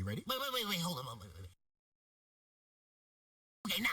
ready? Wait, hold on, wait. Okay, now.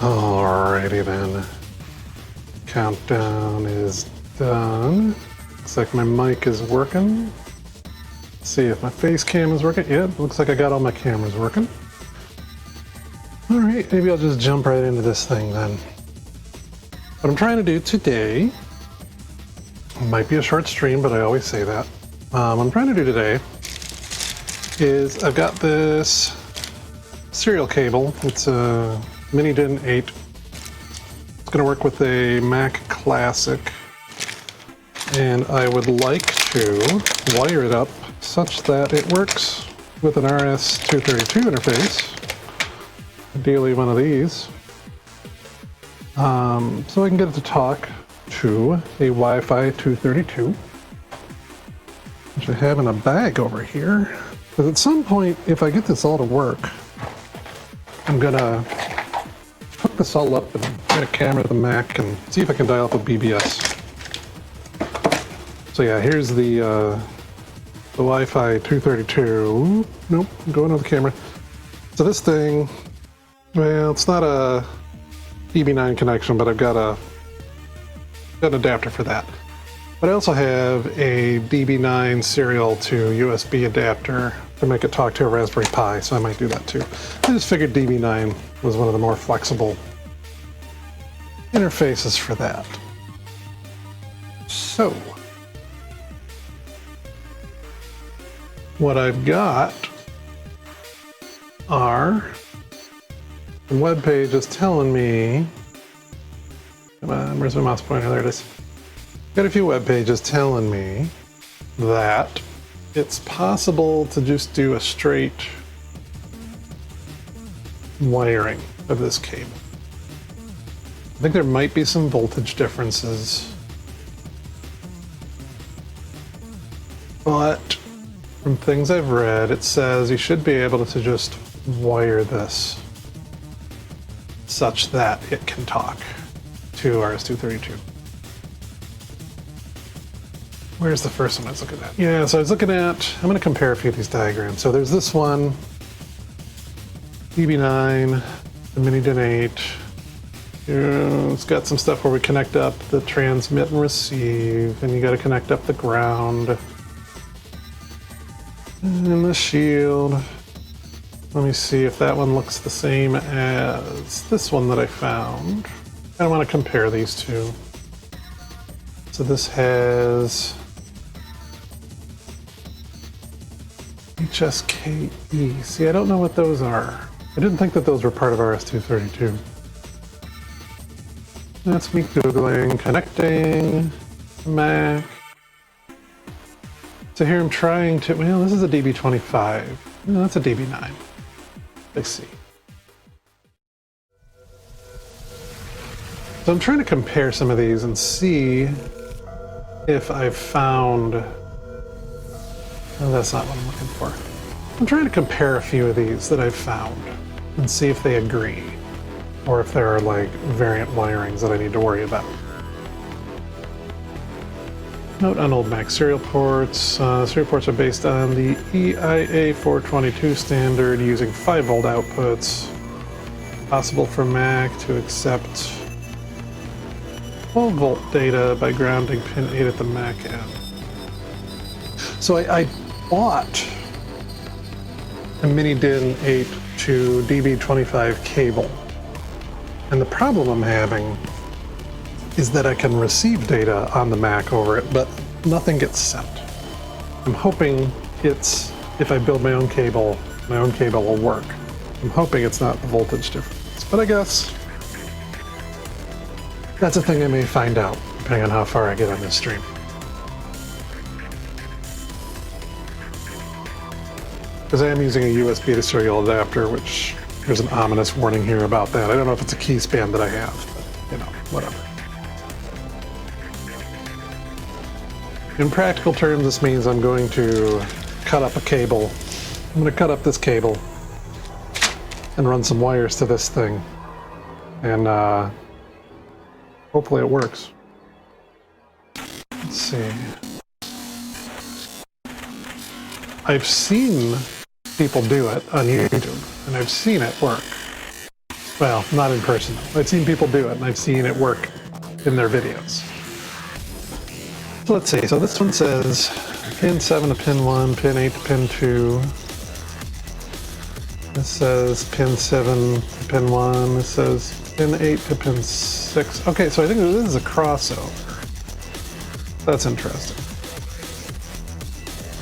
Alrighty then. Countdown is done. Looks like my mic is working. Let's see if my face cam is working. Yep, looks like I got all my cameras working. Alright, maybe I'll just jump right into this thing then. What I'm trying to do today, might be a short stream, but I always say that. What I'm trying to do today is I've got this serial cable. It's a Mini DIN 8. It's going to work with a Mac Classic, and I would like to wire it up such that it works with an RS-232 interface, ideally one of these, so I can get it to talk to a Wi-Fi 232, which I have in a bag over here. Because at some point, if I get this all to work, I'm gonna hook this all up and get a camera to the Mac and see if I can dial up a BBS. So yeah, here's the Wi-Fi 232. Nope, I'm going to the camera. So this thing, well, it's not a DB9 connection, but I've got an adapter for that. But I also have a DB9 serial to USB adapter to make it talk to a Raspberry Pi, so I might do that too. I just figured DB9 was one of the more flexible interfaces for that. So, what I've got are the web page is telling me, come on, where's my mouse pointer? There it is. Got a few web pages telling me that it's possible to just do a straight wiring of this cable. I think there might be some voltage differences, but from things I've read, it says you should be able to just wire this such that it can talk to RS-232. Where's the first one I was looking at? Yeah, so I was looking at, I'm going to compare a few of these diagrams. So there's this one, DB9, the Mini DIN 8. It's got some stuff where we connect up the transmit and receive, and you got to connect up the ground. And the shield. Let me see if that one looks the same as this one that I found. I want to compare these two. So this has HSKE. See, I don't know what those are. I didn't think that those were part of RS-232. That's me Googling, connecting Mac. So here I'm trying to, well, this is a DB25. No, that's a DB9. Let's see. So I'm trying to compare some of these and see if I've found, oh, that's not what I'm looking for. I'm trying to compare a few of these that I've found and see if they agree, or if there are like variant wirings that I need to worry about. Note on old Mac serial ports. Serial ports are based on the EIA 422 standard using 5 volt outputs. Possible for Mac to accept 12 volt data by grounding pin 8 at the Mac end. So I bought a Mini DIN 8 to DB25 cable. And the problem I'm having is that I can receive data on the Mac over it, but nothing gets sent. I'm hoping it's, if I build my own cable will work. I'm hoping it's not the voltage difference, but I guess that's a thing I may find out, depending on how far I get on this stream. Because I am using a USB to serial adapter, which there's an ominous warning here about that. I don't know if it's a key span that I have, but you know, whatever. In practical terms, this means I'm going to cut up a cable. I'm going to cut up this cable and run some wires to this thing. And hopefully it works. Let's see. I've seen people do it on YouTube, and I've seen it work. Well, not in person though. I've seen people do it, and I've seen it work in their videos. So let's see, so this one says pin 7 to pin 1, pin 8 to pin 2. This says pin 7 to pin 1, this says pin 8 to pin 6. Okay, so I think this is a crossover. That's interesting.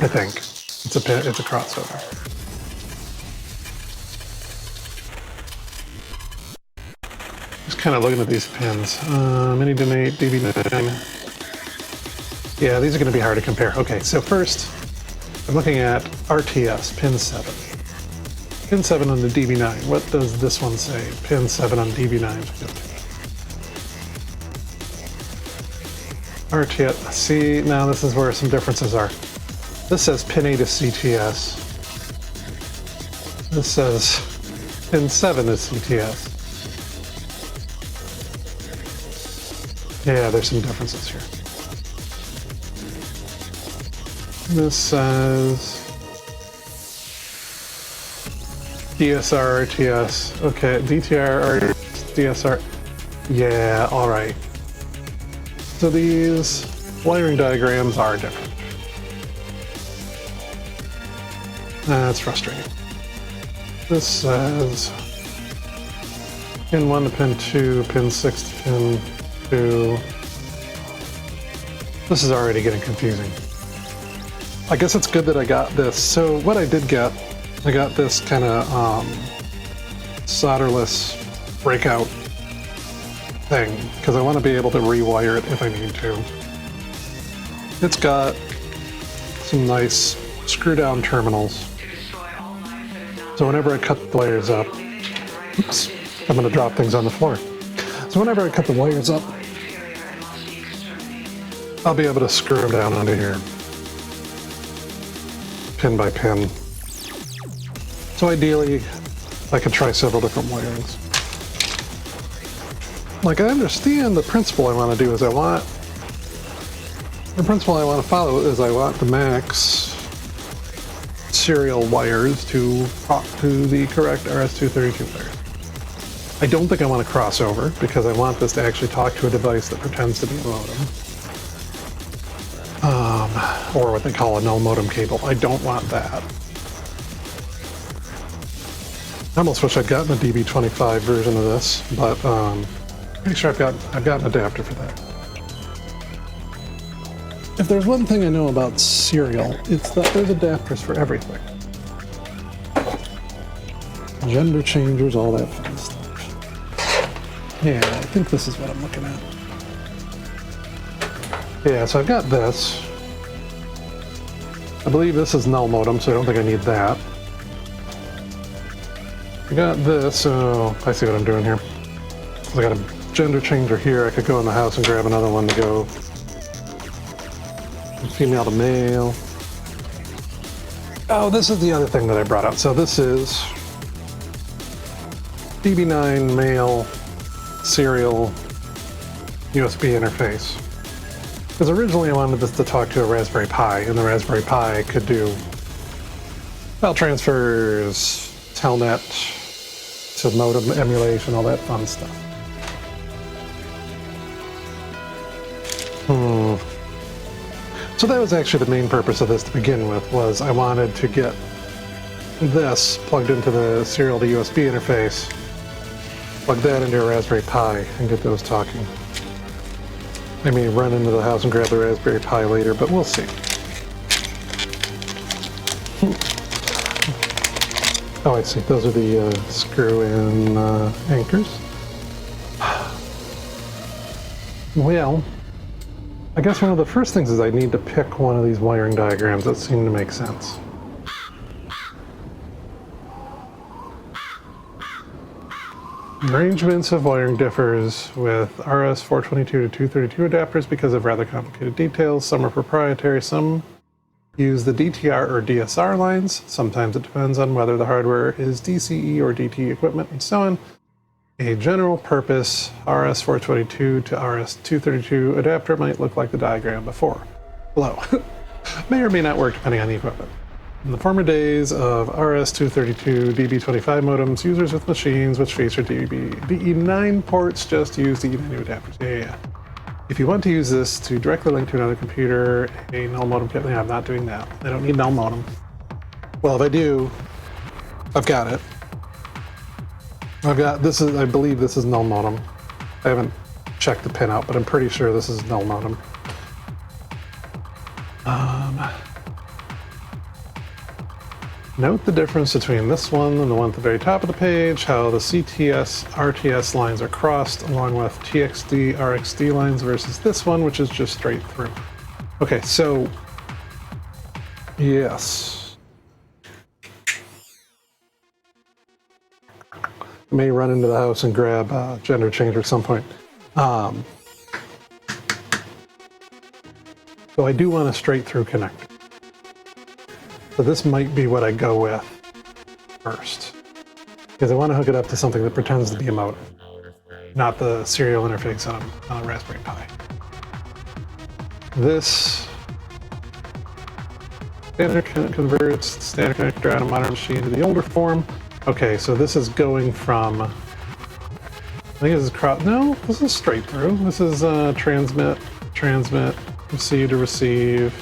I think it's a crossover. Just kind of looking at these pins. Mini DIN 8, DB9. Yeah, these are going to be hard to compare. Okay, so first, I'm looking at RTS, pin 7. Pin 7 on the DB9. What does this one say? Pin 7 on DB9. RTS. See, now this is where some differences are. This says pin 8 is CTS. This says pin 7 is CTS. Yeah, there's some differences here. This says DSR RTS. Okay, DTR DSR. Yeah, all right. So these wiring diagrams are different. That's frustrating. This says pin 1 to pin 2, pin 6 to pin 2. This is already getting confusing. I guess it's good that I got this. So what I did get, I got this kind of solderless breakout thing, because I want to be able to rewire it if I need to. It's got some nice screw down terminals. So whenever I cut the wires up, oops, I'm going to drop things on the floor. So whenever I cut the wires up, I'll be able to screw them down onto here, pin by pin. So ideally, I could try several different wirings. like, I understand the principle I want to do is the principle I want to follow is I want the max serial wires to talk to the correct RS-232 wire. I don't think I want to cross over because I want this to actually talk to a device that pretends to be a modem. Or what they call a null modem cable. I don't want that. I almost wish I'd gotten a DB25 version of this, but pretty sure I've got an adapter for that. If there's one thing I know about serial, it's that there's adapters for everything. Gender changers, all that fun stuff. Yeah, I think this is what I'm looking at. Yeah, so I've got this. I believe this is null modem, so I don't think I need that. I got this, oh, I see what I'm doing here. I got a gender changer here. I could go in the house and grab another one to go female to male. Oh, this is the other thing that I brought up. So this is DB9 male serial USB interface. Because originally I wanted this to talk to a Raspberry Pi, and the Raspberry Pi could do file transfers, telnet to modem emulation, all that fun stuff. So that was actually the main purpose of this to begin with, was I wanted to get this plugged into the serial to USB interface, plug that into a Raspberry Pi, and get those talking. I may run into the house and grab the Raspberry Pi later, but we'll see. Oh, I see. Those are the screw-in anchors. Well, I guess one of the first things is I need to pick one of these wiring diagrams that seem to make sense. Arrangements of wiring differs with RS-422 to 232 adapters because of rather complicated details. Some are proprietary, some use the DTR or DSR lines. Sometimes it depends on whether the hardware is DCE or DT equipment and so on. A general purpose RS-422 to RS-232 adapter might look like the diagram below. May or may not work depending on the equipment. In the former days of RS-232 DB25 modems, users with machines which feature DE9 ports just use DE9 adapters. Yeah. If you want to use this to directly link to another computer, a null modem kit, I'm not doing that. I don't need null modem. Well, if I do, I've got it. I've got, this is, I believe this is null modem. I haven't checked the pin out, but I'm pretty sure this is null modem. Note the difference between this one and the one at the very top of the page, how the CTS, RTS lines are crossed along with TXD, RXD lines versus this one, which is just straight through. Okay, so, yes. May run into the house and grab a gender changer at some point. So I do want a straight through connector. So this might be what I go with first. Because I want to hook it up to something that pretends to be a modem, not the serial interface on a Raspberry Pi. This standard converts standard connector on a modern machine to the older form. Okay, so this is going from, I think this is no, this is straight through. This is transmit, receive to receive.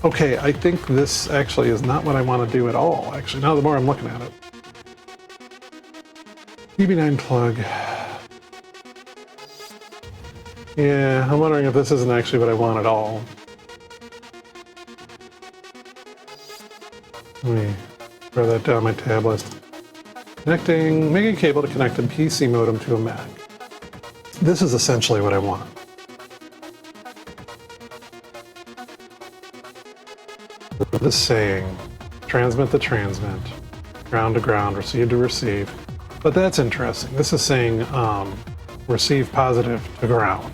Okay, I think this actually is not what I want to do at all, actually, now the more I'm looking at it. DB9 plug. Yeah, I'm wondering if this isn't actually what I want at all. Let me throw that down my tab list. Making a cable to connect a PC modem to a Mac. This is essentially what I want. This saying, transmit to transmit, ground to ground, receive to receive. But that's interesting. This is saying receive positive to ground.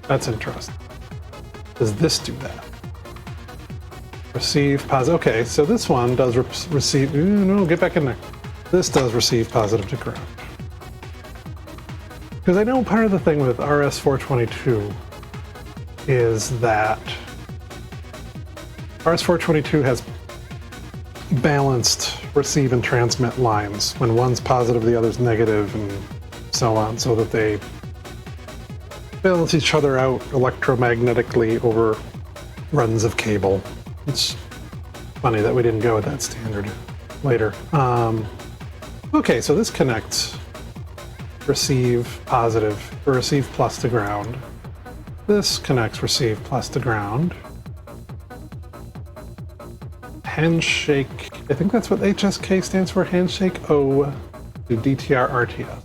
That's interesting. Does this do that? Receive positive. Okay, so this one does receive. No, get back in there. This does receive positive to ground. Because I know part of the thing with RS-422 is that RS-422 has balanced receive and transmit lines. When one's positive, the other's negative, and so on, so that they balance each other out electromagnetically over runs of cable. It's funny that we didn't go with that standard later. Okay, so this connects receive positive, or receive plus to ground. This connects receive plus to ground. Handshake, I think that's what HSK stands for, handshake O to DTR RTS.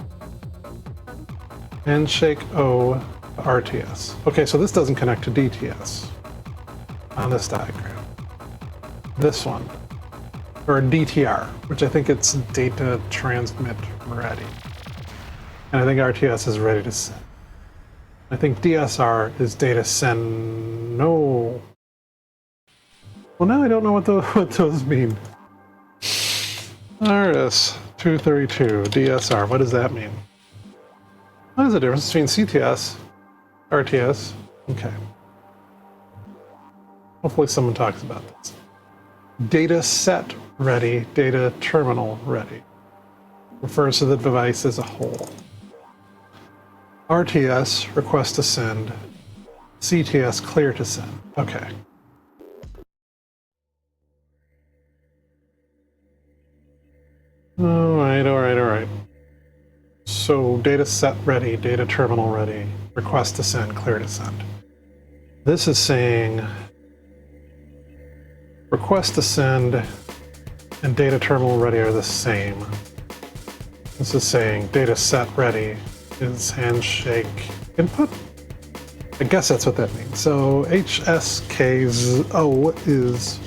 Handshake O to RTS. Okay, so this doesn't connect to DTS on this diagram. This one, or DTR, which I think it's data transmit ready. And I think RTS is ready to send. I think DSR is data send. No. Well, now I don't know what those mean. RS-232, DSR, what does that mean? What is the difference between CTS, RTS? Okay. Hopefully someone talks about this. Data set ready, data terminal ready. Refers to the device as a whole. RTS, request to send. CTS, clear to send. Okay. All right. So data set ready, data terminal ready, request to send, clear to send. This is saying request to send and data terminal ready are the same. This is saying data set ready is handshake input. I guess that's what that means. So HSK's O is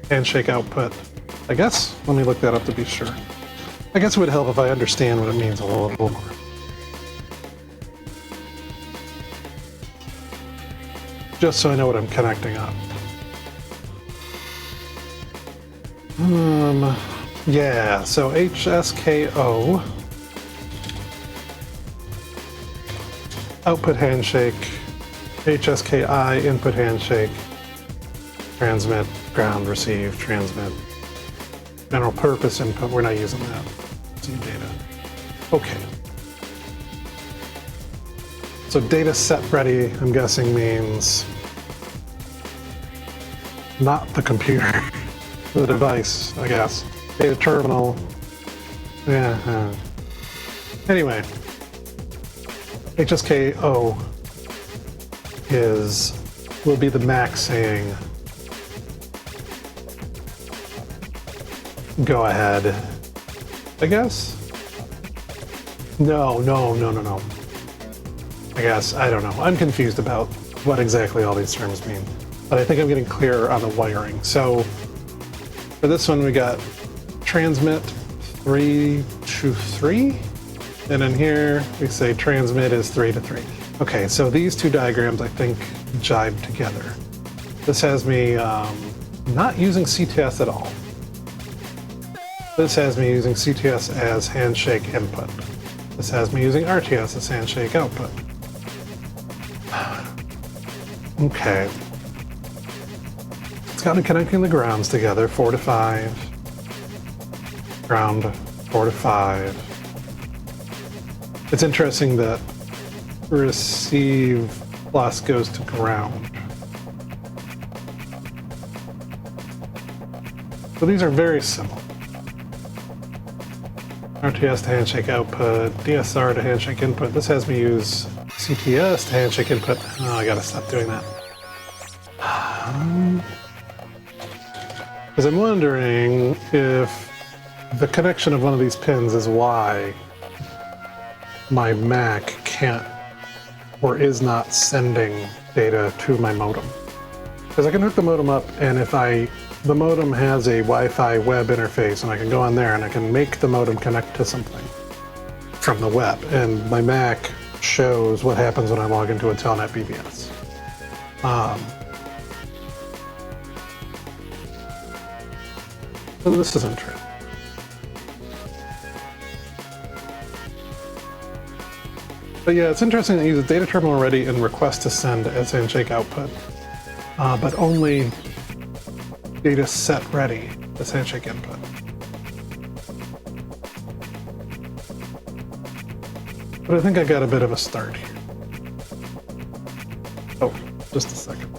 handshake output. I guess? Let me look that up to be sure. I guess it would help if I understand what it means a little more. Just so I know what I'm connecting up. Yeah, so HSKO, output handshake, HSKI, input handshake, transmit, ground, receive, transmit, general purpose input, we're not using that, see data. Okay. So data set ready, I'm guessing means not the computer. The device, I guess. Data terminal. Yeah. Anyway, HSKO will be the Mac saying, go ahead. I guess? No. I guess, I don't know. I'm confused about what exactly all these terms mean, but I think I'm getting clearer on the wiring. So for this one, we got transmit 3 to 3, and in here we say transmit is 3 to 3. Okay, so these two diagrams I think jibe together. This has me not using CTS at all. This has me using CTS as handshake input. This has me using RTS as handshake output. Okay. It's got me connecting the grounds together, 4 to 5. Ground, 4 to 5. It's interesting that receive plus goes to ground. So these are very similar. RTS to handshake output, DSR to handshake input. This has me use CTS to handshake input. Oh, I gotta stop doing that. Because I'm wondering if the connection of one of these pins is why my Mac can't or is not sending data to my modem. Because I can hook the modem up, and if the modem has a Wi-Fi web interface, and I can go on there and I can make the modem connect to something from the web, and my Mac shows what happens when I log into a Telnet BBS. So this isn't true. But yeah, it's interesting that it uses data terminal ready and request to send as handshake output, but only data set ready as handshake input. But I think I got a bit of a start here. Oh, just a second.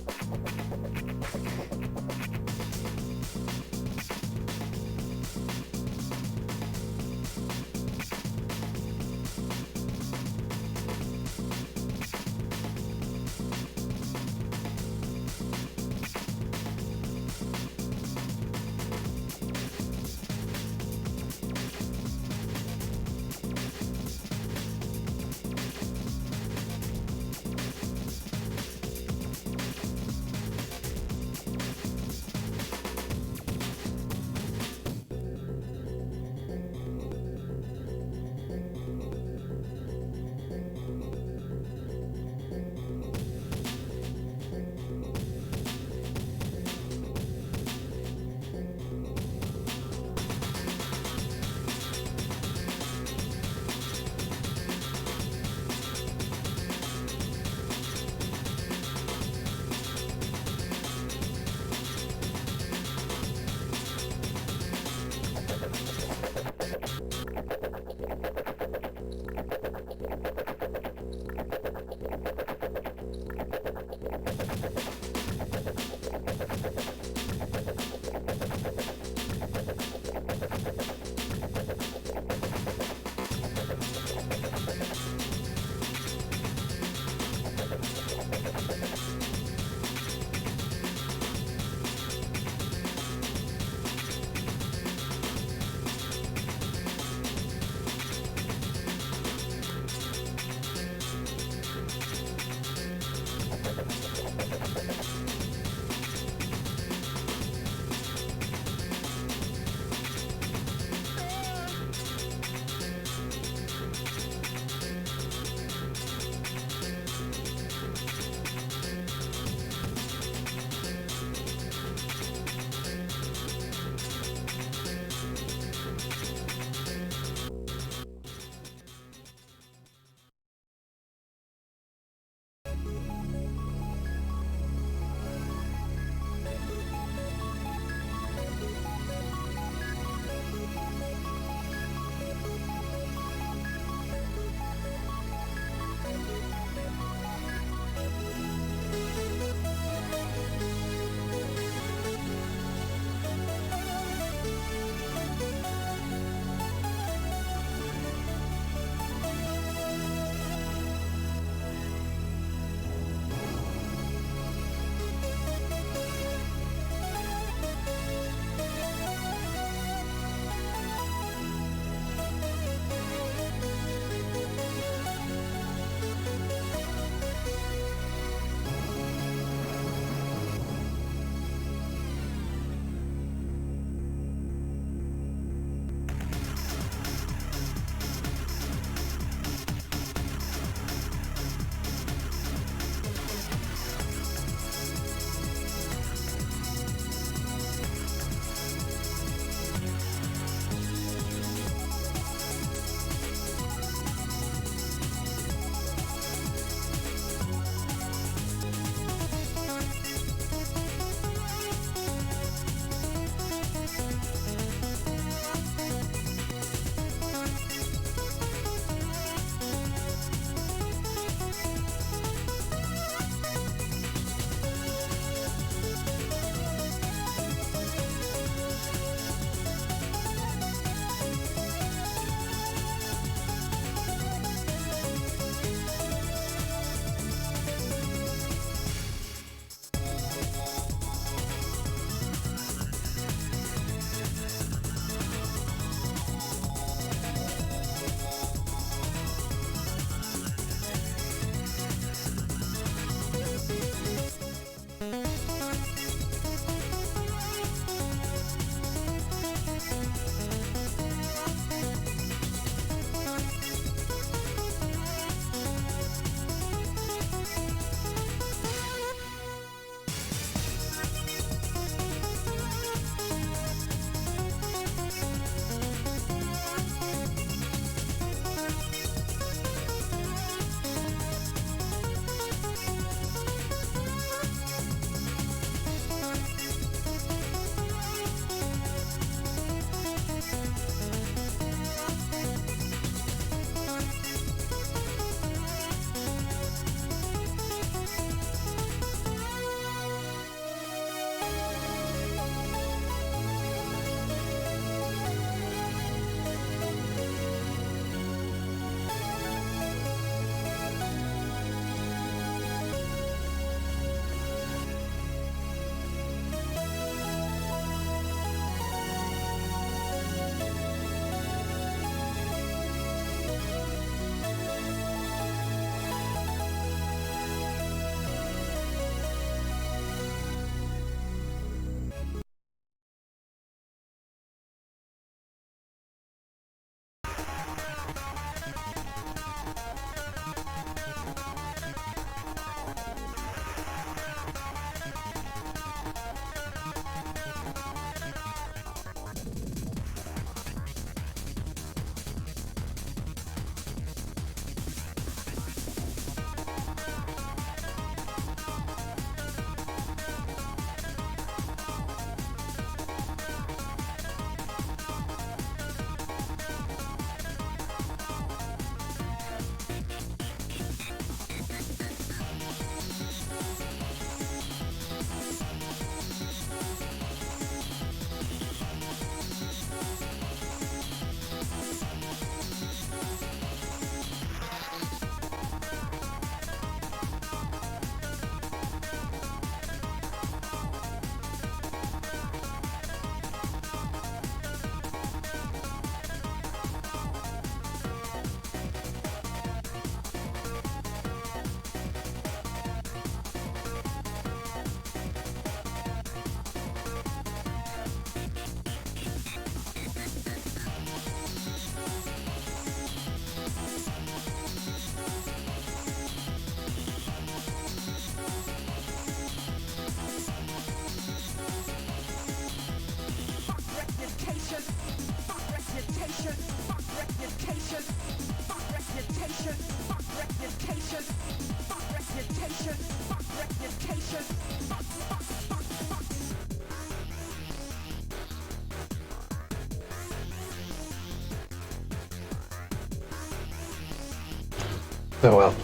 Oh well.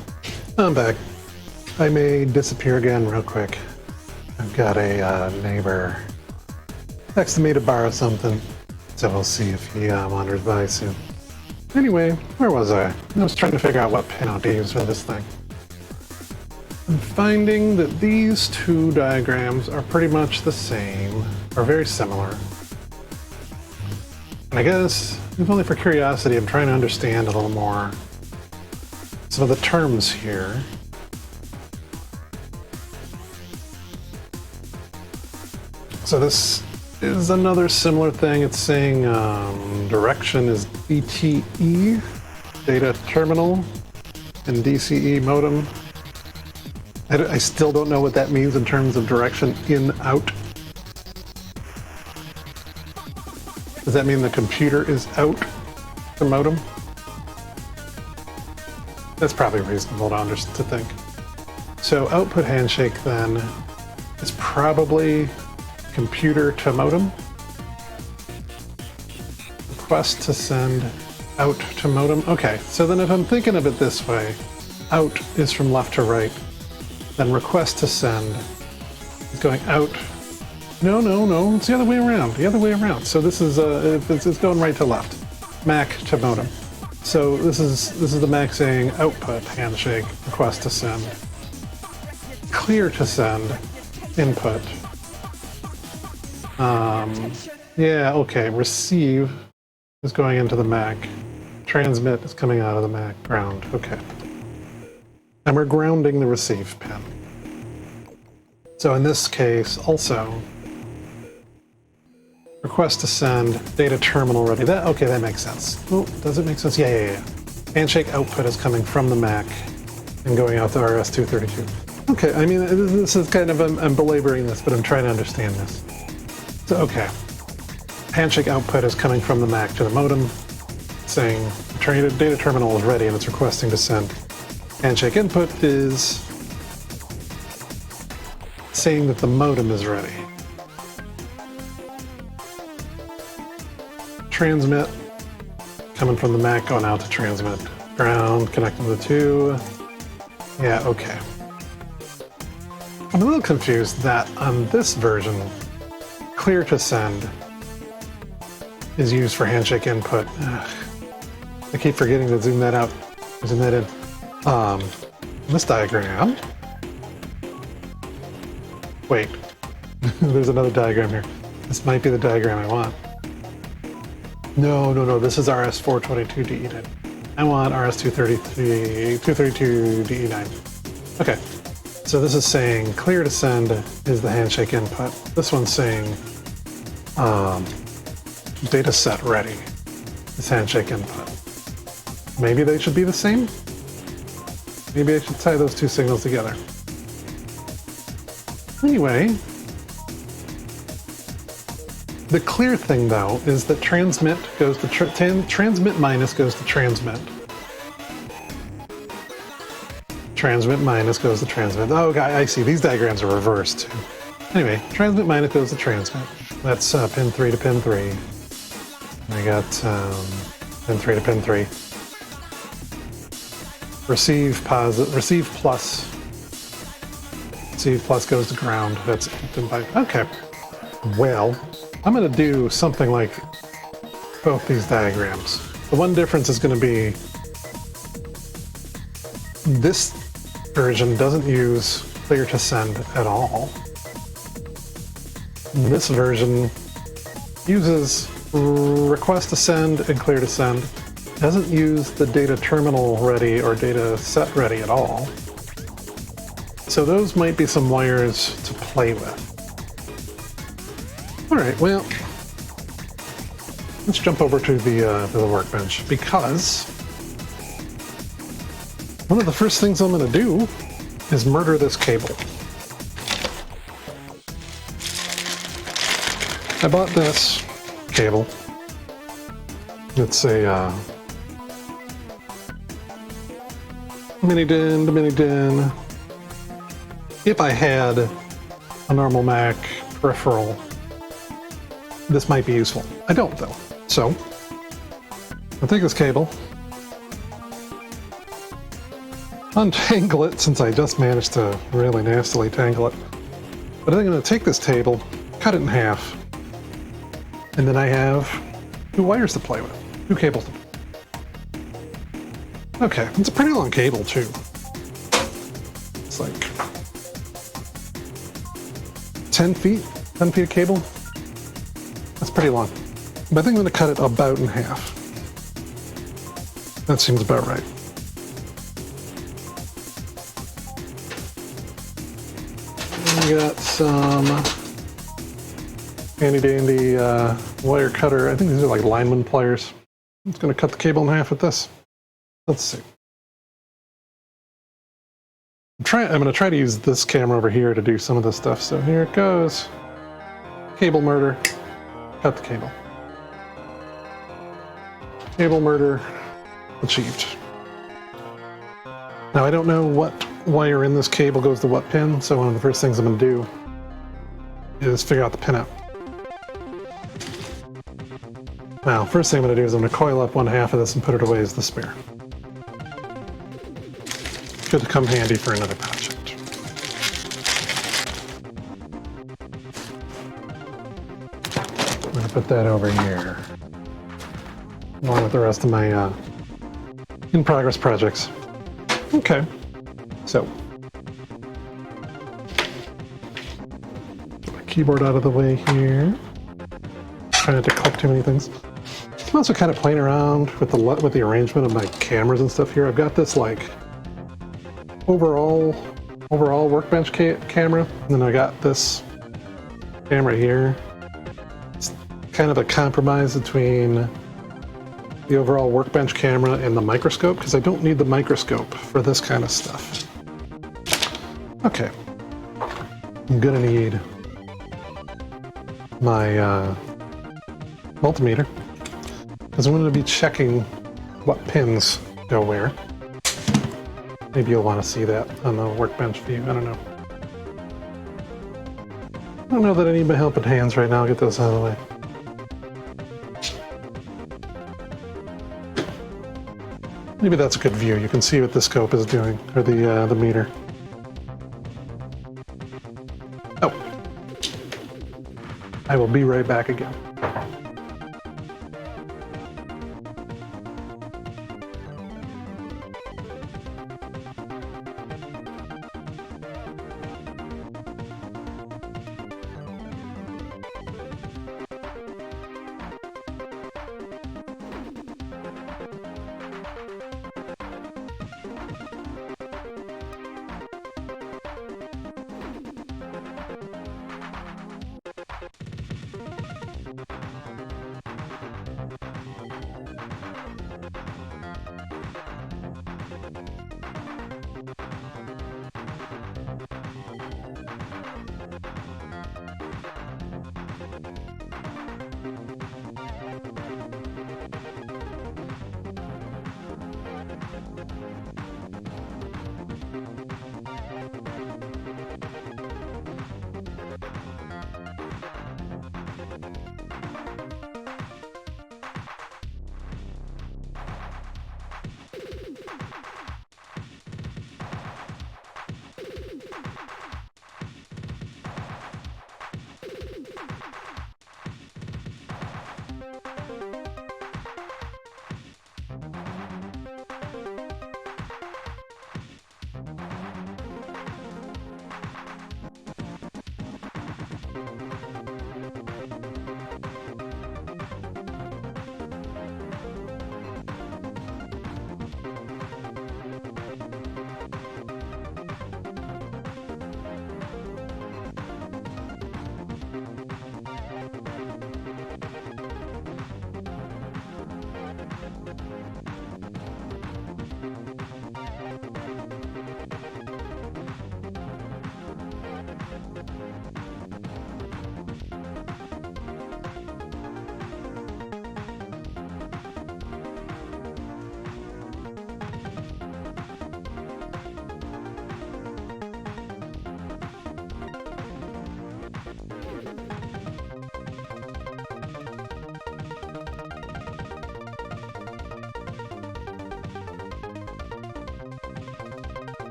I'm back. I may disappear again real quick. I've got a neighbor texting me to borrow something, so we'll see if he wanders by soon. Anyway, where was I? I was trying to figure out what pinout to use for this thing. I'm finding that these two diagrams are pretty much the same, or very similar. And I guess, if only for curiosity, I'm trying to understand a little more some of the terms here. So this is another similar thing. It's saying direction is DTE, data terminal, and DCE modem. I still don't know what that means in terms of direction in, out. Does that mean the computer is out the modem? That's probably reasonable to think. So output handshake then is probably computer to modem. Request to send out to modem. Okay, so then if I'm thinking of it this way, out is from left to right, then request to send is going out. No, it's the other way around. So this is it's going right to left. MAC to modem. So this is the MAC saying output handshake, request to send. Clear to send, input. Yeah, okay, receive is going into the MAC. Transmit is coming out of the MAC. Ground, okay. And we're grounding the receive pin. So in this case, also, request to send, data terminal ready. Okay, that makes sense. Oh, does it make sense? Yeah. Handshake output is coming from the MAC and going out to RS-232. Okay, I mean, this is kind of, I'm belaboring this, but I'm trying to understand this. So, okay. Handshake output is coming from the MAC to the modem, saying data terminal is ready and it's requesting to send. Handshake input is saying that the modem is ready. Transmit, coming from the MAC, going out to transmit. Ground, connecting the two. Yeah, okay. I'm a little confused that on this version, clear to send is used for handshake input. Ugh. I keep forgetting to zoom that out, zoom that in. This diagram. Wait, there's another diagram here. This might be the diagram I want. No, this is RS-422DE9. I want RS-232DE9. Okay, so this is saying clear to send is the handshake input. This one's saying data set ready is handshake input. Maybe they should be the same? Maybe I should tie those two signals together. Anyway, the clear thing though is that transmit goes to transmit minus goes to transmit. Transmit minus goes to transmit. Oh, okay, I see. These diagrams are reversed too. Anyway, transmit minus goes to transmit. That's pin 3 to pin 3. I got pin 3 to pin 3. Receive plus. Receive plus goes to ground. That's okay. Well, I'm going to do something like both these diagrams. The one difference is going to be this version doesn't use clear to send at all. This version uses request to send and clear to send. Doesn't use the data terminal ready or data set ready at all. So those might be some wires to play with. All right, well, let's jump over to the workbench, because one of the first things I'm going to do is murder this cable. I bought this cable. It's a mini DIN to mini DIN. If I had a normal Mac peripheral, this might be useful. I don't though. So I'll take this cable, untangle it since I just managed to really nastily tangle it. But I'm going to take this table, cut it in half, and then I have 2 wires to play with, 2 cables. Okay, it's a pretty long cable too. It's like 10 feet of cable. That's pretty long. But I think I'm going to cut it about in half. That seems about right. We got some handy dandy wire cutter. I think these are like lineman pliers. I'm just going to cut the cable in half with this. Let's see. I'm going to try to use this camera over here to do some of this stuff. So here it goes. Cable murder. Cut the cable. Cable murder achieved. Now I don't know what wire in this cable goes to what pin, so one of the first things I'm going to do is figure out the pinout. Now, first thing I'm going to do is I'm going to coil up 1/2 of this and put it away as the spare. Should come handy for another project. I'm going to put that over here, along with the rest of my in-progress projects. Okay, so get my keyboard out of the way here. Trying not to click too many things. I'm also kind of playing around with the arrangement of my cameras and stuff here. I've got this like overall workbench camera, and then I got this camera here. It's kind of a compromise between the overall workbench camera and the microscope, because I don't need the microscope for this kind of stuff. Okay, I'm gonna need my multimeter, because I'm going to be checking what pins go where. Maybe you'll want to see that on the workbench view. I don't know. I don't know that I need my helping hands right now. I'll get those out of the way. Maybe that's a good view. You can see what the scope is doing, or the meter. Oh. I will be right back again.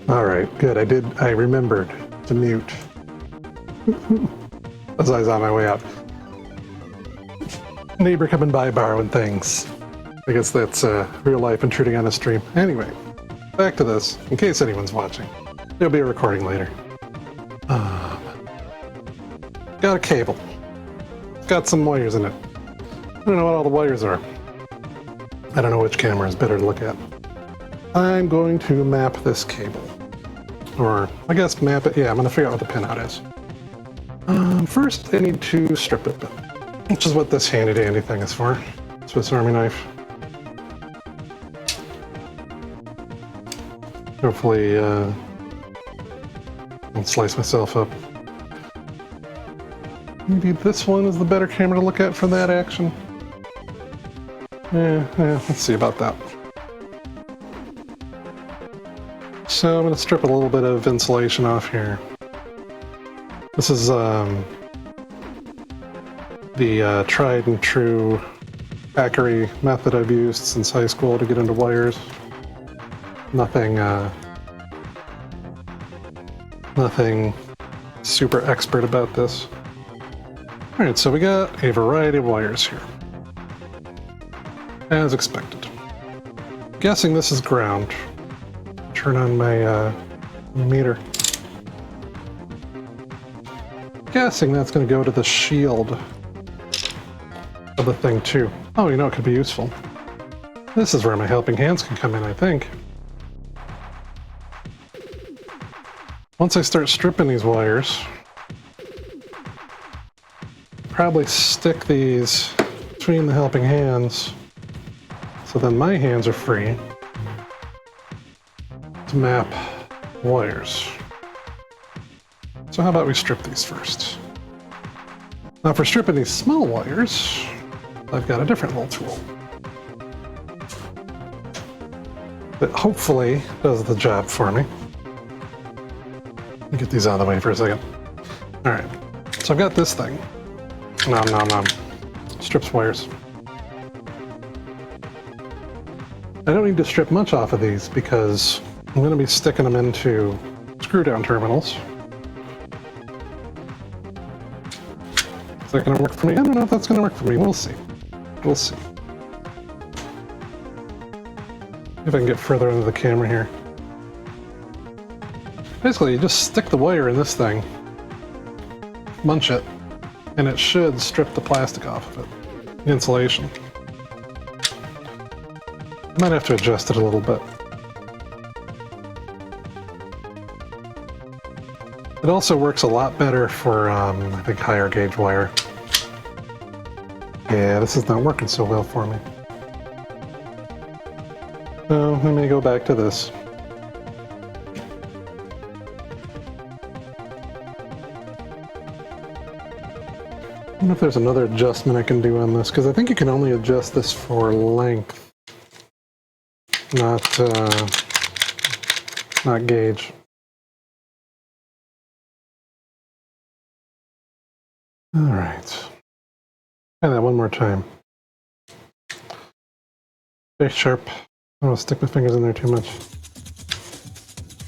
Alright, good. I remembered to mute as I was on my way out. Neighbor coming by borrowing things. I guess that's real life intruding on a stream. Anyway, back to this, in case anyone's watching. There'll be a recording later. Got a cable. It's got some wires in it. I don't know what all the wires are. I don't know which camera is better to look at. I'm going to map this cable. Or, I guess map it. Yeah, I'm going to figure out what the pinout is. First, I need to strip it, which is what this handy-dandy thing is for. Swiss Army knife. Hopefully, I'll slice myself up. Maybe this one is the better camera to look at for that action. Yeah, let's see about that. So I'm going to strip a little bit of insulation off here. This is the tried and true hackery method I've used since high school to get into wires. Nothing super expert about this. Alright, so we got a variety of wires here. As expected. Guessing this is ground. Turn on my meter. Guessing that's going to go to the shield of the thing too. Oh, you know, it could be useful. This is where my helping hands can come in, I think. Once I start stripping these wires, probably stick these between the helping hands, so then my hands are free to map wires. So how about we strip these first? Now for stripping these small wires, I've got a different little tool that hopefully does the job for me. Let me get these out of the way for a second. Alright, so I've got this thing. Nom. Strips wires. I don't need to strip much off of these because I'm going to be sticking them into screw-down terminals. Is that going to work for me? I don't know if that's going to work for me. We'll see. We'll see. If I can get further into the camera here. Basically, you just stick the wire in this thing, munch it, and it should strip the plastic off of it. The insulation. I might have to adjust it a little bit. It also works a lot better for, I think, higher gauge wire. Yeah, this is not working so well for me. So, let me go back to this. I wonder if there's another adjustment I can do on this, because I think you can only adjust this for length, not gauge. All right. Try that one more time. Very sharp. I don't want to stick my fingers in there too much.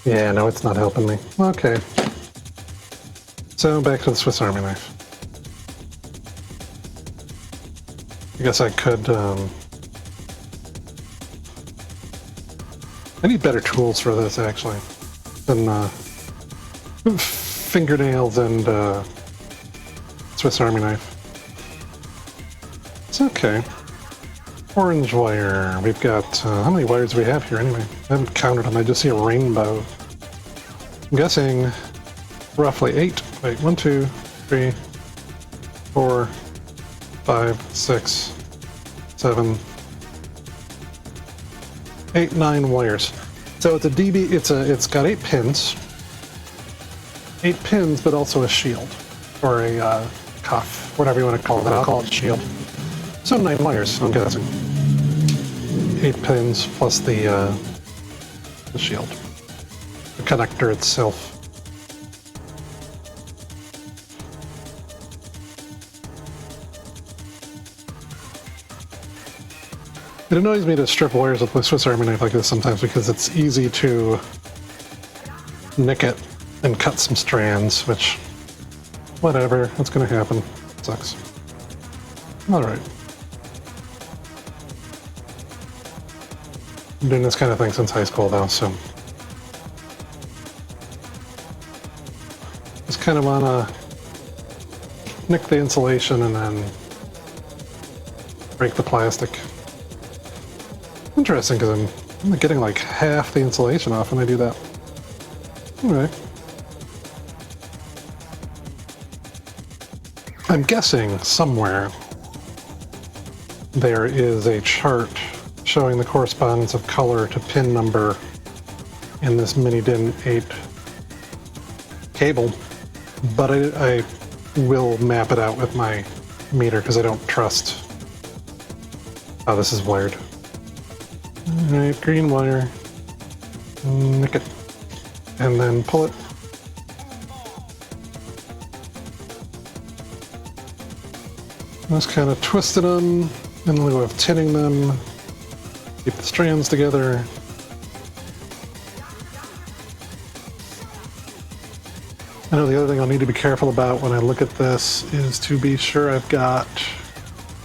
Yeah, no, it's not helping me. Okay. So back to the Swiss Army knife. I guess I could, I need better tools for this, actually, than fingernails and Swiss Army knife. It's okay. Orange wire. We've got, how many wires do we have here anyway? I haven't counted them, I just see a rainbow. I'm guessing roughly 8. Wait, 1, 2, 3, 4, 5, 6, 7, 8, 9 wires. So it's a DB. It's got 8 pins. 8 pins, but also a shield or a cuff, whatever you want to call it. I'll call it shield. So 9 wires, I'm guessing. 8 pins plus the shield, the connector itself. It annoys me to strip wires with my Swiss Army knife like this sometimes because it's easy to nick it and cut some strands, which, whatever, that's gonna happen. Sucks. Alright. I'm doing this kind of thing since high school though, so just kind of wanna nick the insulation and then break the plastic. Interesting, because I'm getting like half the insulation off when I do that. Anyway. I'm guessing somewhere there is a chart showing the correspondence of color to pin number in this mini DIN 8 cable, but I will map it out with my meter because I don't trust how this is wired. Alright, green wire, nick it, and then pull it. Just kind of twisted them in lieu of tinning them. Keep the strands together. I know the other thing I'll need to be careful about when I look at this is to be sure I've got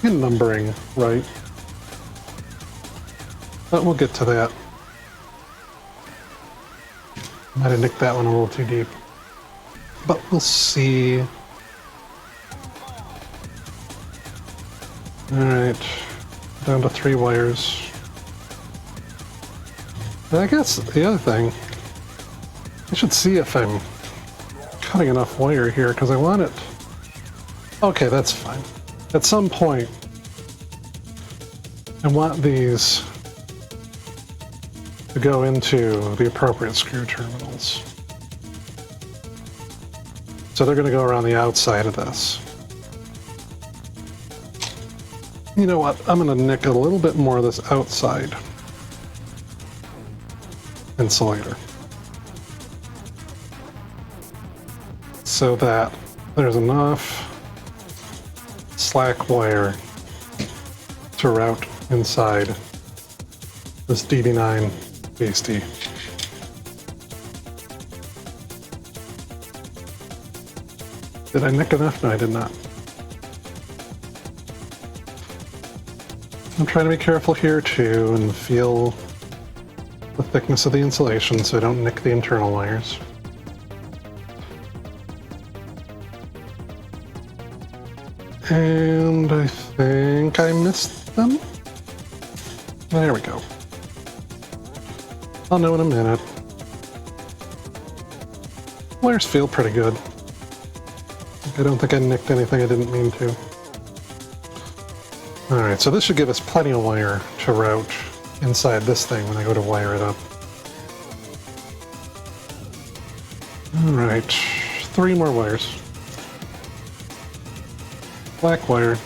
pin numbering right. But we'll get to that. Might have nicked that one a little too deep. But we'll see. Alright, down to 3 wires. And I guess the other thing, I should see if I'm cutting enough wire here, because I want it... Okay, that's fine. At some point, I want these to go into the appropriate screw terminals. So they're going to go around the outside of this. You know what? I'm going to nick a little bit more of this outside insulator so that there's enough slack wire to route inside this DD9 beastie. Did I nick enough? No, I did not. I'm trying to be careful here too and feel the thickness of the insulation so I don't nick the internal wires. And I think I missed them. There we go. I'll know in a minute. Wires feel pretty good. I don't think I nicked anything I didn't mean to. Alright, so this should give us plenty of wire to route inside this thing when I go to wire it up. Alright, 3 more wires. Black wire.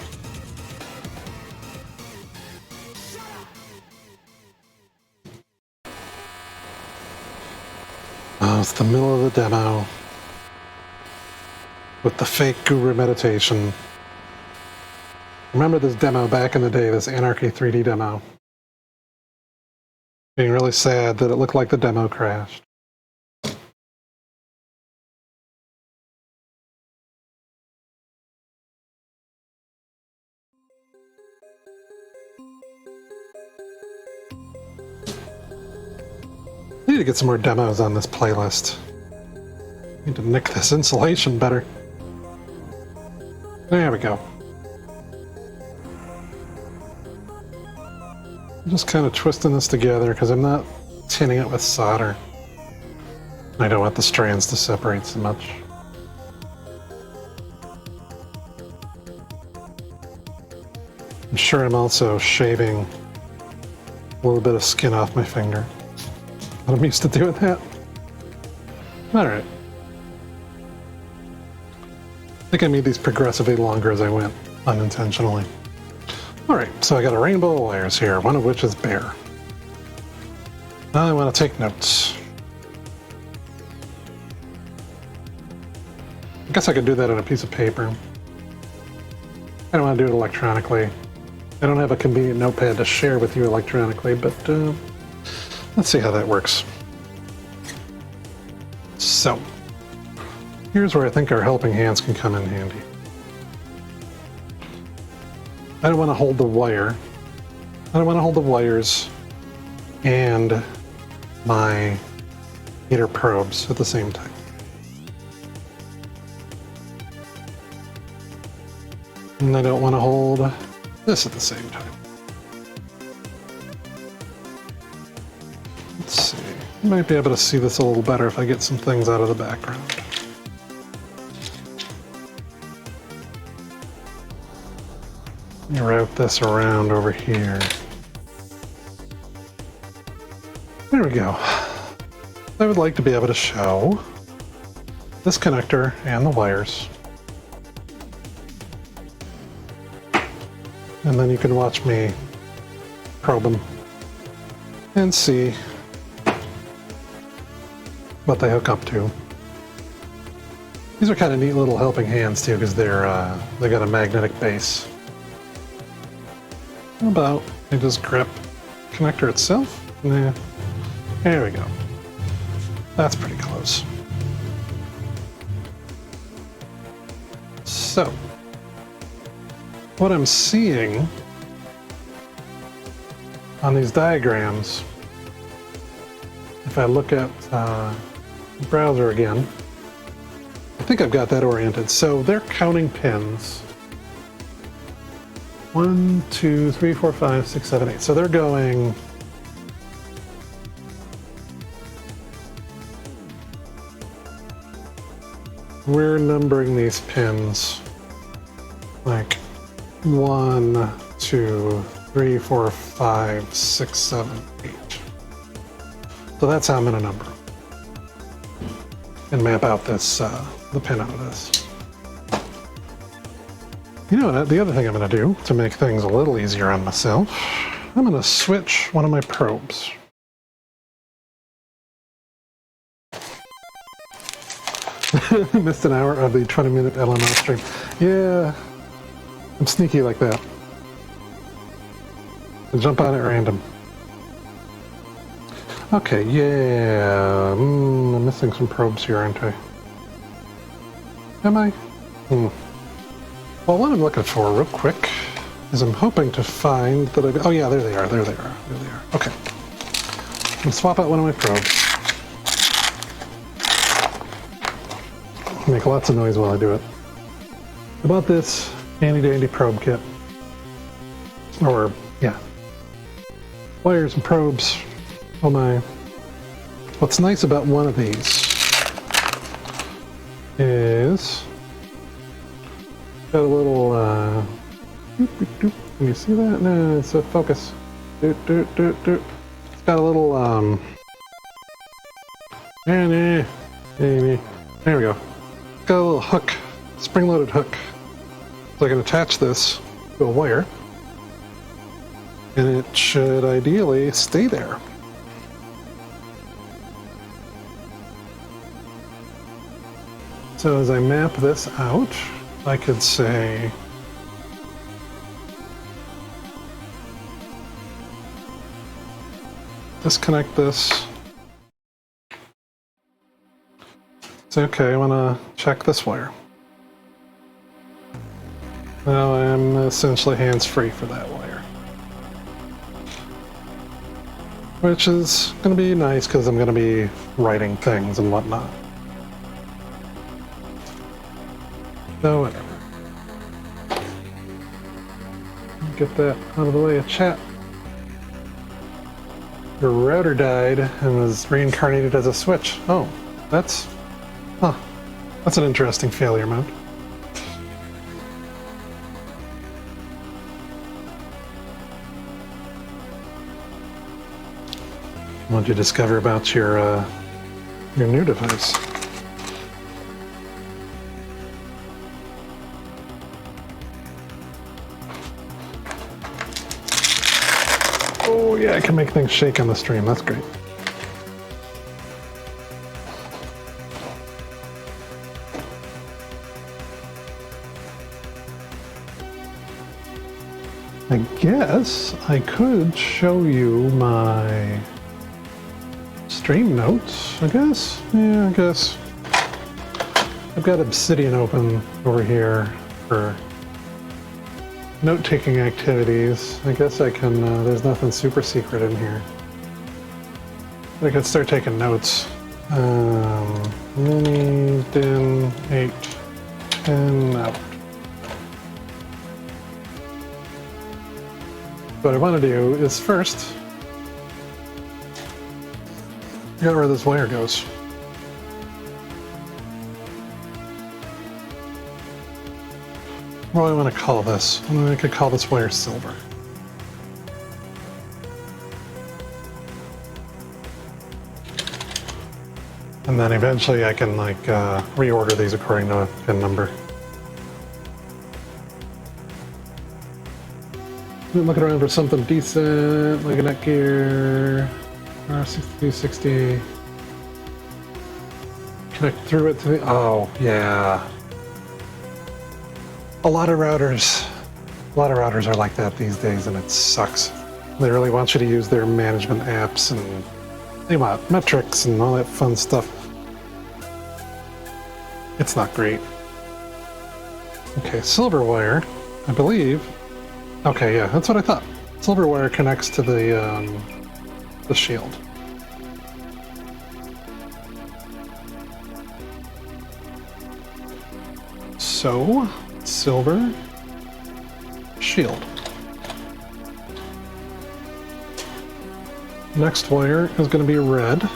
Oh, it's the middle of the demo. With the fake guru meditation. Remember this demo back in the day, this Anarchy 3D demo. Being really sad that it looked like the demo crashed. I need to get some more demos on this playlist. I need to nick this insulation better. There we go. I'm just kind of twisting this together because I'm not tinning it with solder. I don't want the strands to separate so much. I'm sure I'm also shaving a little bit of skin off my finger. But I'm used to doing that. Alright. I think I made these progressively longer as I went, unintentionally. Alright, so I got a rainbow of wires here, one of which is bare. Now I want to take notes. I guess I could do that on a piece of paper. I don't want to do it electronically. I don't have a convenient notepad to share with you electronically, but let's see how that works. So, here's where I think our helping hands can come in handy. I don't want to hold the wire. I don't want to hold the wires and my meter probes at the same time. And I don't want to hold this at the same time. Let's see. You might be able to see this a little better if I get some things out of the background. Let me route this around over here. There we go. I would like to be able to show this connector and the wires. And then you can watch me probe them and see what they hook up to. These are kind of neat little helping hands too, because they got a magnetic base. How about I just grip connector itself? Nah. There we go. That's pretty close. So, what I'm seeing on these diagrams, if I look at the browser again, I think I've got that oriented. So they're counting pins. 1, 2, 3, 4, 5, 6, 7, 8. So they're going we're numbering these pins like 1, 2, 3, 4, 5, 6, 7, 8. So that's how I'm going to number them. And map out this, the pin out of this. You know what, the other thing I'm going to do to make things a little easier on myself, I'm going to switch one of my probes. Missed an hour of the 20-minute LML stream. Yeah, I'm sneaky like that. I jump on at random. Okay, yeah. I'm missing some probes here, aren't I? Am I? Well, what I'm looking for real quick is I'm hoping to find that I... Oh yeah, there they are, there they are, there they are. Okay. I'm going to swap out one of my probes. Make lots of noise while I do it. I bought this handy dandy probe kit. Or, yeah. Wires and probes. Oh my. What's nice about one of these is got a little doop, doop, doop. Can you see that? No, it's a focus. Doop, doop, doop, doop. It's got a little there we go. It's got a little hook, spring-loaded hook. So I can attach this to a wire and it should ideally stay there. So as I map this out, I could say disconnect this. Say, okay, I want to check this wire. Now I'm essentially hands-free for that wire. Which is going to be nice because I'm going to be writing things and whatnot. So whatever. Get that out of the way of chat. Your router died and was reincarnated as a switch. Oh, that's an interesting failure mode. What did you discover about your new device? Oh yeah, I can make things shake on the stream. That's great. I guess I could show you my stream notes, I guess. Yeah, I guess. I've got Obsidian open over here for note-taking activities. I guess I can, there's nothing super secret in here. I could start taking notes. Mini, din, 8, 10, out. What I want to do is first figure out where this wire goes. What do I want to call this? I could call this wire silver. And then eventually I can like reorder these according to pin number. I'm looking around for something decent, like a Netgear, R6260. Connect through it to the, oh yeah. A lot of routers are like that these days, and it sucks. They really want you to use their management apps, and they want metrics and all that fun stuff. It's not great. Okay, silver wire, I believe. Okay, yeah, that's what I thought. Silver wire connects to the shield. So, silver, shield. Next wire is going to be red.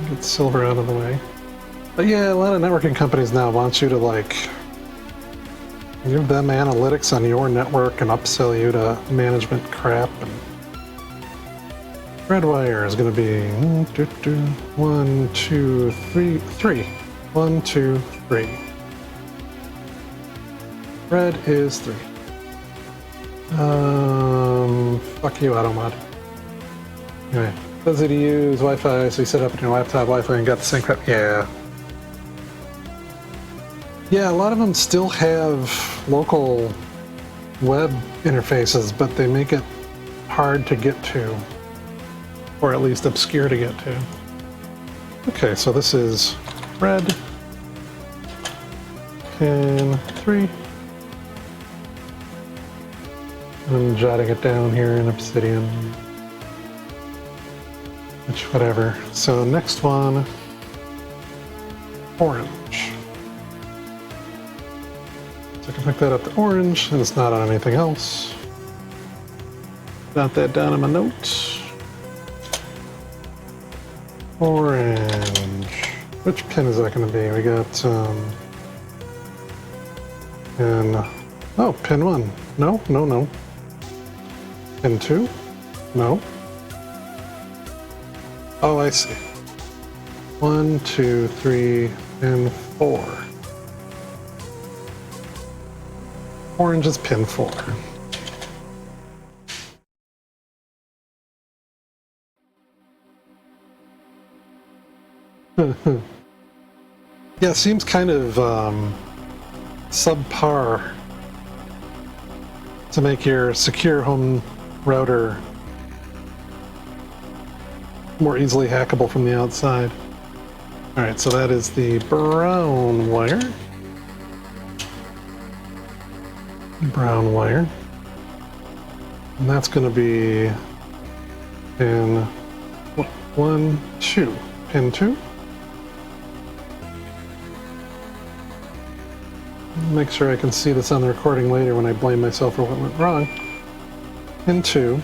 Get silver out of the way. But yeah, a lot of networking companies now want you to like give them analytics on your network and upsell you to management crap. And red wire is going to be 1, 2, 3, 3. 1, 2, 3. Red is 3. Fuck you, AutoMod. Anyway, does it use Wi-Fi? So you set up your laptop Wi-Fi and got the same crap? Yeah. Yeah, a lot of them still have local web interfaces, but they make it hard to get to, or at least obscure to get to. Okay, so this is red, pin 3. I'm jotting it down here in Obsidian. Which, whatever. So next one, orange. So I can pick that up to orange, and it's not on anything else. Jot that down in my notes. Orange. Which pin is that going to be? We got, pin, oh, pin 1. No, no, no. Pin 2? No. Oh, I see. 1, 2, 3, and 4. Orange is pin 4. Yeah, seems kind of subpar to make your secure home router more easily hackable from the outside. Alright, so that is the brown wire. Brown wire. And that's going to be pin 1, 2. Pin 2. Make sure I can see this on the recording later when I blame myself for what went wrong. Pin 2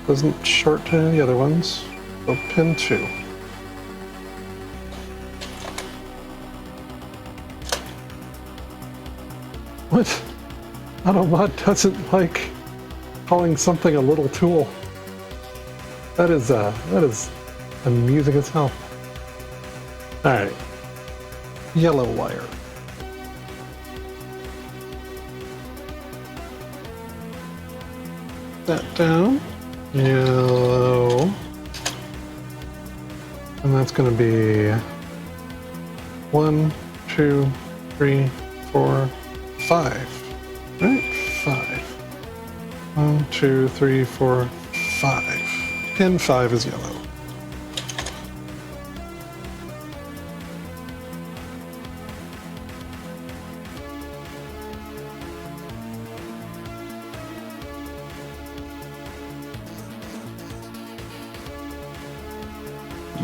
doesn't short to any of the other ones, so pin 2. What? AutoMod doesn't like calling something a little tool. That is amusing as hell. Alright. Yellow wire. That down. Yellow. And that's going to be 1, 2, 3, 4, 5. Right? 5. 1, 2, 3, 4, 5. Pin 5 is yellow.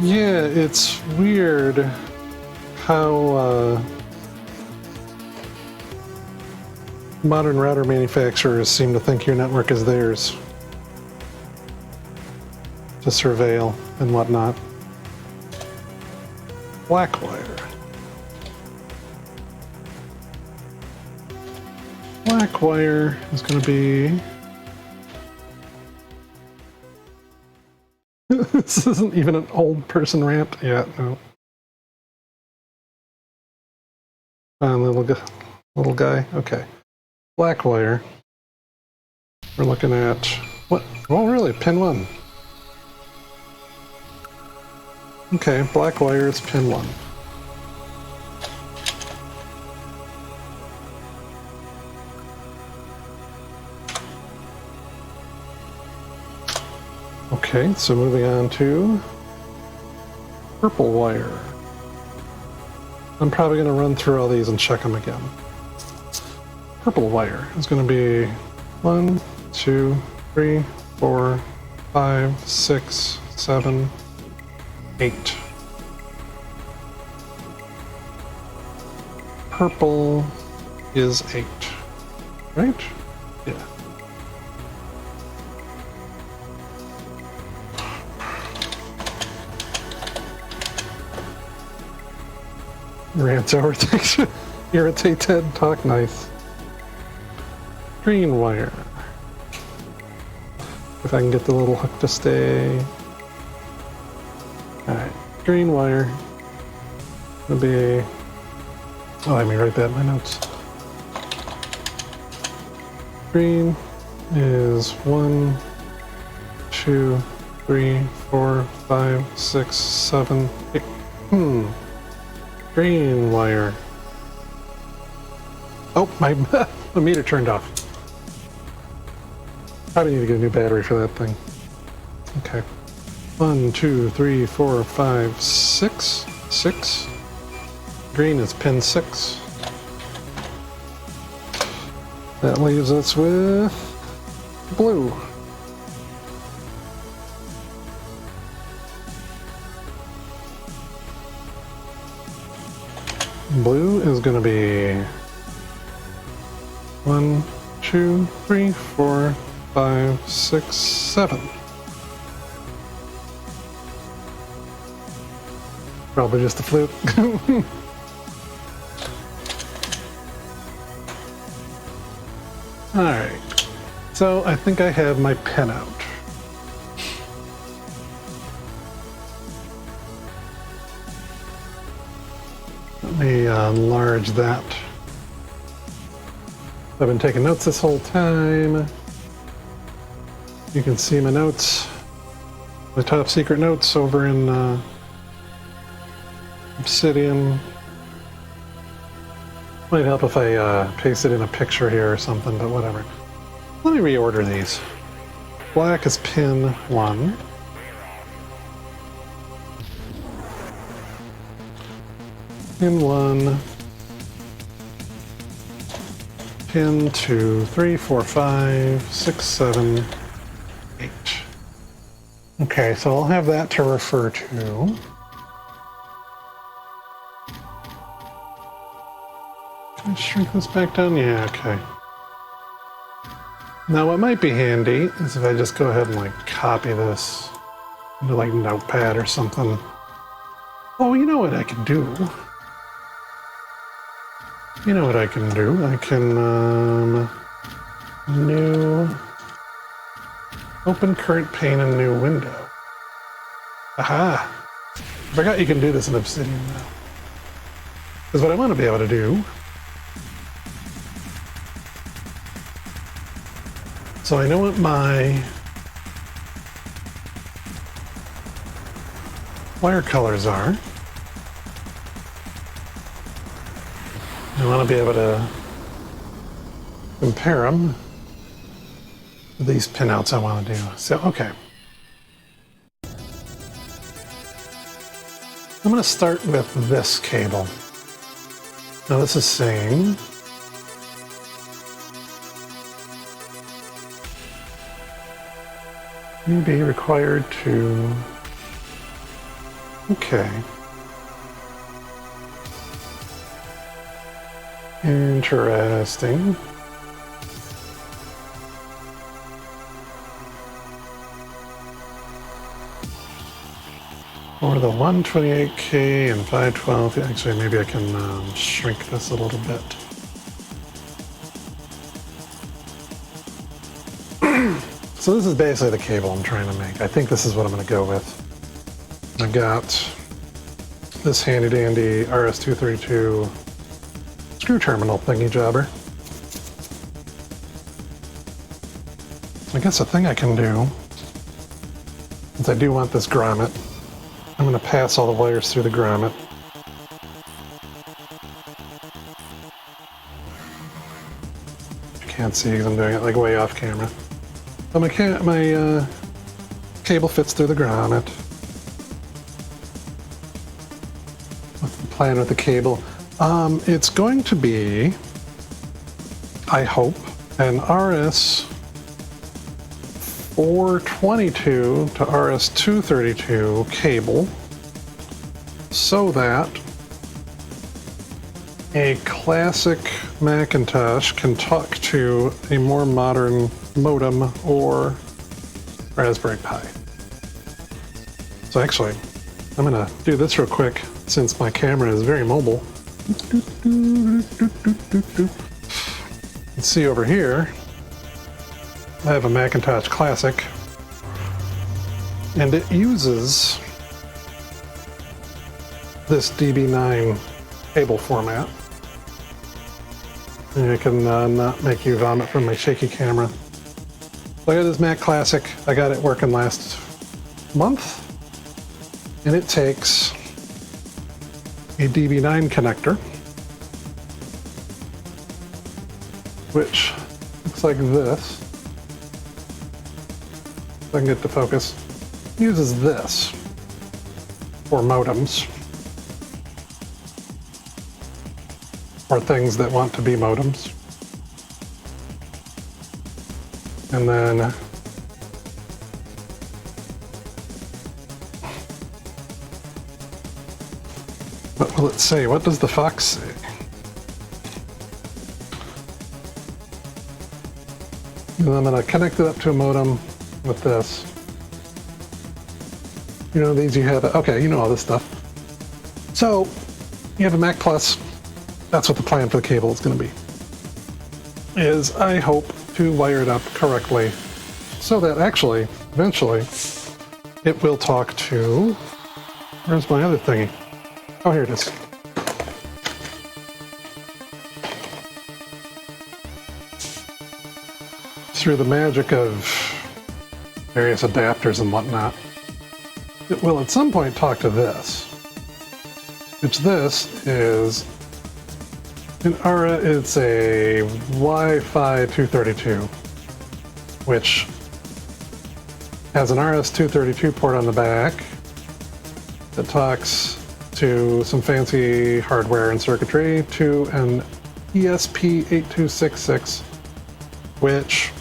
Yeah, it's weird how modern router manufacturers seem to think your network is theirs to surveil and whatnot. Blackwire. Blackwire is going to be... This isn't even an old person rant yet, no. Little guy, okay. Blackwire. We're looking at what? Oh, really? Pin 1. Okay, Blackwire is pin 1. Okay, so moving on to purple wire. I'm probably going to run through all these and check them again. Purple wire is going to be 1, 2, 3, 4, 5, 6, 7, 8. Purple is 8, right? Yeah. Rants over things. Irritate Ted, talk nice. Green wire. If I can get the little hook to stay. Alright, green wire. It'll be... Oh, let me write that in my notes. Green is 1, 2, 3, 4, 5, 6, 7, 8. Green wire. Oh, my meter turned off. Probably need to get a new battery for that thing. Okay. 1, 2, 3, 4, 5, 6. 6. Green is pin 6. That leaves us with blue. Blue is going to be 1, 2, 3, 4, 5, 6, 7. Probably just a fluke. Alright, so I think I have my pen out. Let me enlarge that. I've been taking notes this whole time. You can see my notes, my top secret notes over in Obsidian. Might help if I paste it in a picture here or something, but whatever. Let me reorder these. Black is pin 1. Pin 1. Pin 2, 3, 4, 5, 6, 7, 8. Okay, so I'll have that to refer to. Can I shrink this back down? Yeah, okay. Now what might be handy is if I just go ahead and like copy this into like Notepad or something. Oh, you know what I can do? You know what I can do? I can, new, open current pane in new window. Aha! I forgot you can do this in Obsidian now. Because what I want to be able to do, so I know what my wire colors are. I want to be able to compare them to these pinouts I want to do. So, okay. I'm going to start with this cable. Now this is saying you be required to Okay. Interesting. Or the 128K and 512. Actually, maybe I can shrink this a little bit. So this is basically the cable I'm trying to make. I think this is what I'm going to go with. I got this handy dandy RS-232 screw terminal thingy jobber. I guess the thing I can do, since I do want this grommet, I'm going to pass all the wires through the grommet. You can't see because I'm doing it like way off camera. So my cable fits through the grommet. What's the plan with the cable? It's going to be, I hope, an RS-422 to RS-232 cable so that a classic Macintosh can talk to a more modern modem or Raspberry Pi. So actually, I'm going to do this real quick since my camera is very mobile. Let's see over here. I have a Macintosh Classic, and it uses this DB9 cable format. And I can not make you vomit from my shaky camera. So I got this Mac Classic. I got it working last month, and it takes a DB9 connector, which looks like this. If I can get to focus, uses this for modems, or things that want to be modems. And then what will it say? What does the Fox say? And I'm going to connect it up to a modem with this. You know, these you have, okay, you know all this stuff. So you have a Mac Plus. That's what the plan for the cable is going to be. Is I hope to wire it up correctly so that actually, eventually, it will talk to, where's my other thingy? Oh, here it is. Through the magic of various adapters and whatnot, it will at some point talk to this, which this is it's a Wi-Fi 232, which has an RS-232 port on the back that talks to some fancy hardware and circuitry to an ESP8266, which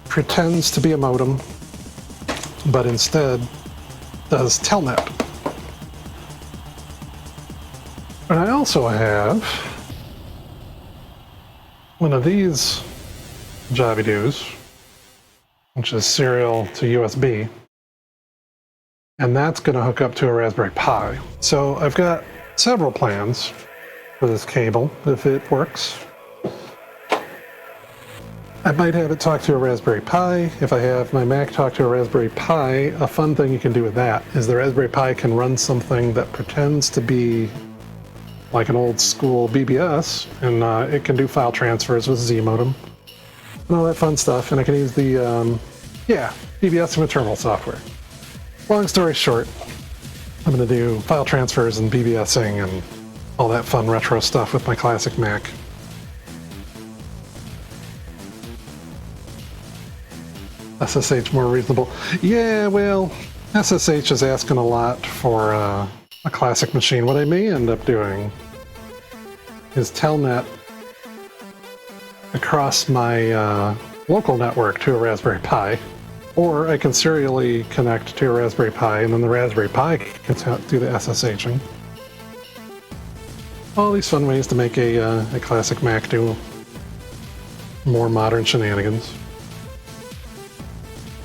pretends to be a modem, but instead does telnet. And I also have one of these jobby-doos, which is serial to USB, and that's going to hook up to a Raspberry Pi. So I've got several plans for this cable, if it works. I might have it talk to a Raspberry Pi. If I have my Mac talk to a Raspberry Pi, a fun thing you can do with that is the Raspberry Pi can run something that pretends to be like an old school BBS, and it can do file transfers with Z modem and all that fun stuff. And I can use the BBS and terminal software. Long story short, I'm going to do file transfers and BBSing and all that fun retro stuff with my classic Mac. SSH more reasonable. Yeah, well, SSH is asking a lot for a classic machine. What I may end up doing is telnet across my local network to a Raspberry Pi, Or I can serially connect to a Raspberry Pi, and then the Raspberry Pi can do the SSHing. All these fun ways to make a classic Mac do more modern shenanigans.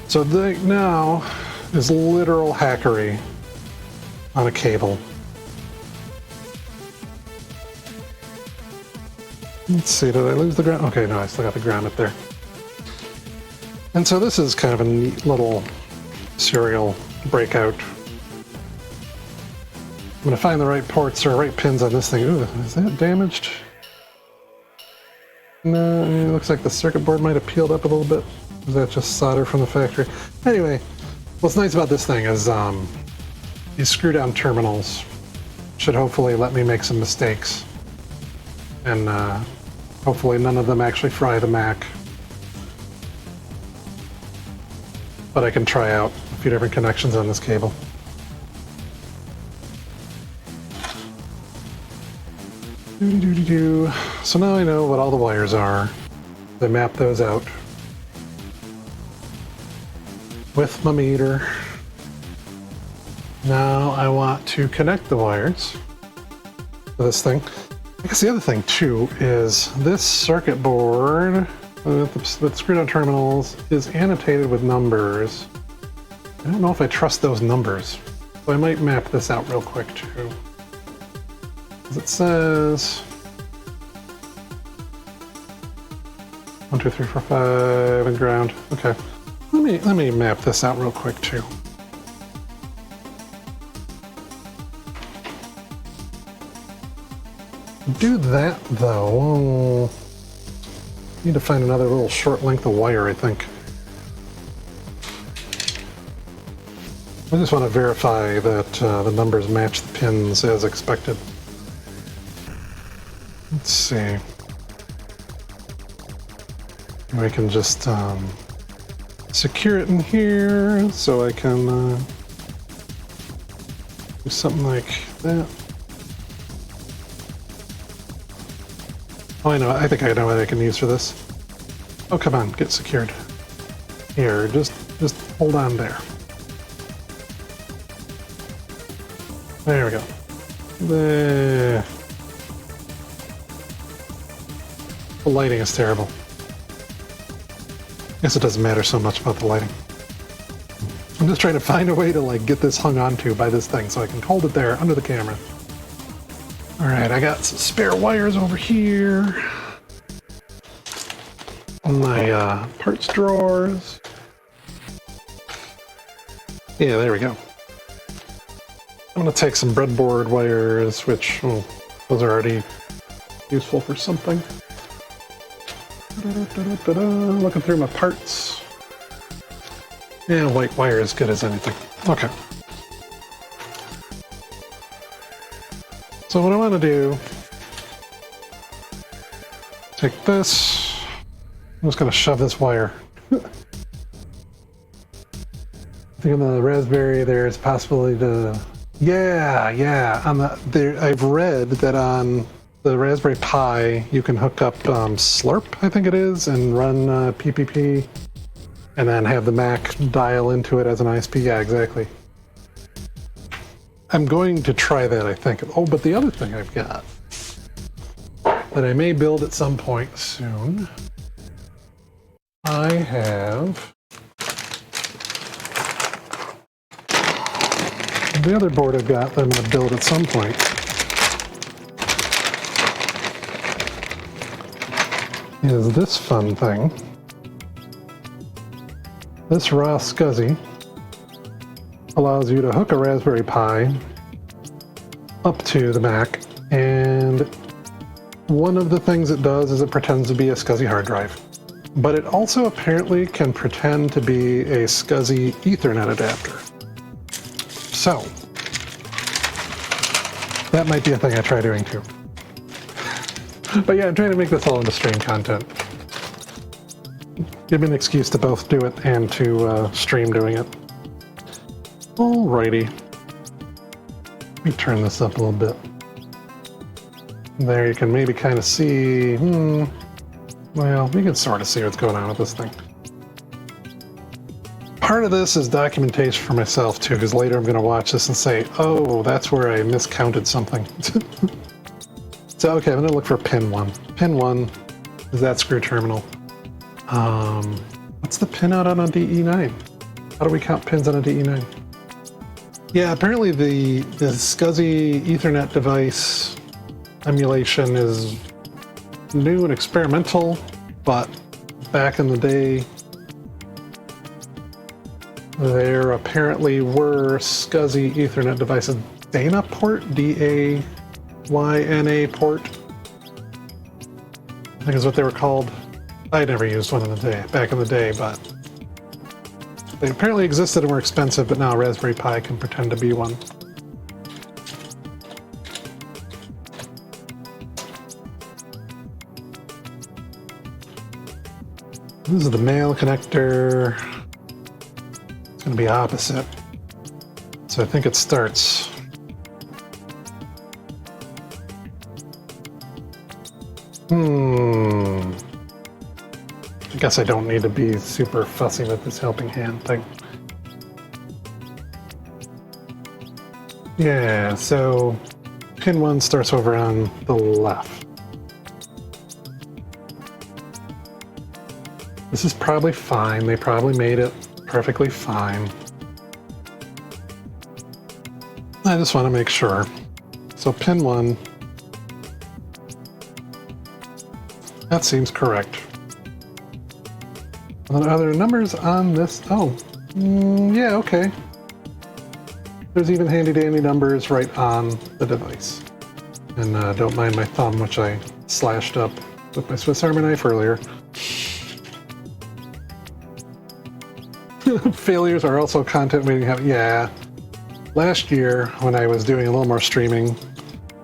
So now is literal hackery on a cable. Let's see, did I lose the ground? Okay, no, I still got the ground up there. And so this is kind of a neat little serial breakout. I'm going to find the right ports or right pins on this thing. Ooh, is that damaged? No, it looks like the circuit board might have peeled up a little bit. Is that just solder from the factory? Anyway, what's nice about this thing is these screw down terminals should hopefully let me make some mistakes. And hopefully none of them actually fry the Mac. But I can try out a few different connections on this cable. So now I know what all the wires are. I map those out with my meter. Now I want to connect the wires to this thing. I guess the other thing too is this circuit board with screw-down terminals is annotated with numbers. I don't know if I trust those numbers, so I might map this out real quick too. As it says 1, 2, 3, 4, 5 and ground. Okay, let me map this out real quick too. Do that though. Need to find another little short length of wire, I think. I just want to verify that the numbers match the pins as expected. Let's see. I can just secure it in here so I can do something like that. Oh, I know. I think I know what I can use for this. Oh, come on, get secured. Here, just hold on there. There we go. There. The lighting is terrible. Guess it doesn't matter so much about the lighting. I'm just trying to find a way to like get this hung onto by this thing so I can hold it there under the camera. All right, I got some spare wires over here. On my parts drawers. Yeah, there we go. I'm gonna take some breadboard wires, which, those are already useful for something. Looking through my parts. Yeah, white wire is good as anything. Okay. So what I want to do, take this, I'm just going to shove this wire. I think on the Raspberry there's a possibility to, yeah, on I've read that on the Raspberry Pi you can hook up Slurp, I think it is, and run PPP, and then have the Mac dial into it as an ISP. Yeah, exactly. I'm going to try that, I think. Oh, but the other thing I've got that I may build at some point soon, I have the other board I've got that I'm going to build at some point. Is this fun thing. This raw SCSI allows you to hook a Raspberry Pi up to the Mac, and one of the things it does is it pretends to be a SCSI hard drive. But it also apparently can pretend to be a SCSI Ethernet adapter. So, that might be a thing I try doing too. But yeah, I'm trying to make this all into stream content. Give me an excuse to both do it and to stream doing it. Alrighty. Let me turn this up a little bit. There you can maybe kind of see, well, you can sort of see what's going on with this thing. part of this is documentation for myself too, because later I'm going to watch this and say, oh, that's where I miscounted something. So, okay, I'm going to look for pin 1. Pin 1 is that screw terminal. What's the pin out on a DE9? How do we count pins on a DE9? Yeah, apparently the SCSI Ethernet device emulation is new and experimental, but back in the day, there apparently were SCSI Ethernet devices. Dana port? D-A-Y-N-A port? I think is what they were called. I never used one back in the day, but they apparently existed and were expensive, but now Raspberry Pi can pretend to be one. This is the male connector. It's going to be opposite. So I think it starts. I guess I don't need to be super fussy with this helping hand thing. Yeah, so pin 1 starts over on the left. This is probably fine. They probably made it perfectly fine. I just want to make sure. So pin 1. That seems correct. Are there numbers on this? Oh, yeah, okay. There's even handy-dandy numbers right on the device. And don't mind my thumb, which I slashed up with my Swiss Army knife earlier. Failures are also content waiting to happen. Yeah. Last year, when I was doing a little more streaming,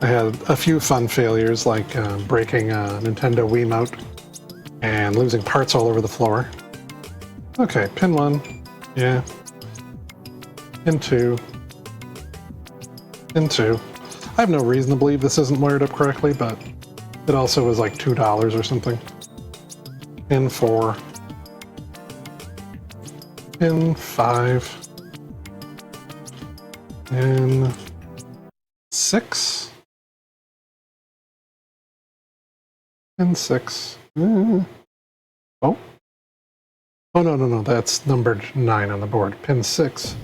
I had a few fun failures, like breaking a Nintendo Wiimote and losing parts all over the floor. Okay, pin 1. Yeah. Pin 2. Pin 2. I have no reason to believe this isn't wired up correctly, but it also was like $2 or something. Pin 4. Pin 5. Pin 6. Pin 6. Oh. Oh, no, that's numbered 9 on the board. Pin 6.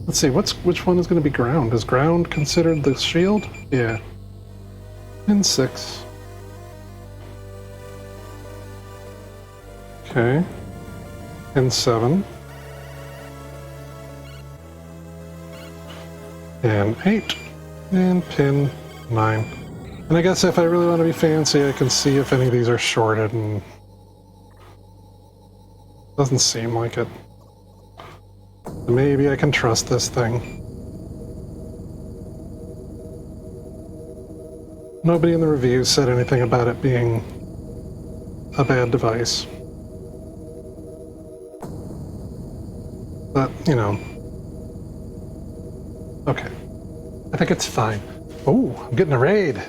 Let's see, which one is going to be ground? Is ground considered the shield? Yeah. Pin 6. Okay. Pin 7. And 8. And pin 9. And I guess if I really want to be fancy, I can see if any of these are shorted, and doesn't seem like it. Maybe I can trust this thing. Nobody in the reviews said anything about it being a bad device. But, you know. Okay. I think it's fine. Oh, I'm getting a raid.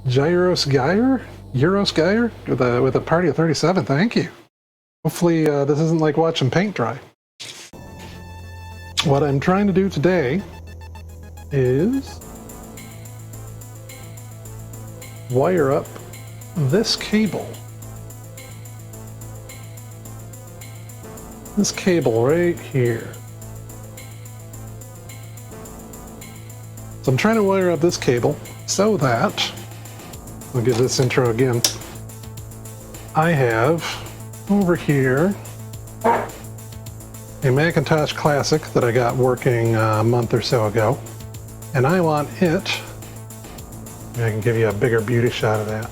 Gyros Geyer with a party of 37. Thank you. Hopefully this isn't like watching paint dry. What I'm trying to do today is wire up this cable. This cable right here. So I'm trying to wire up this cable so that, I'll give this intro again, I have over here a Macintosh Classic that I got working a month or so ago, and I want it, maybe I can give you a bigger beauty shot of that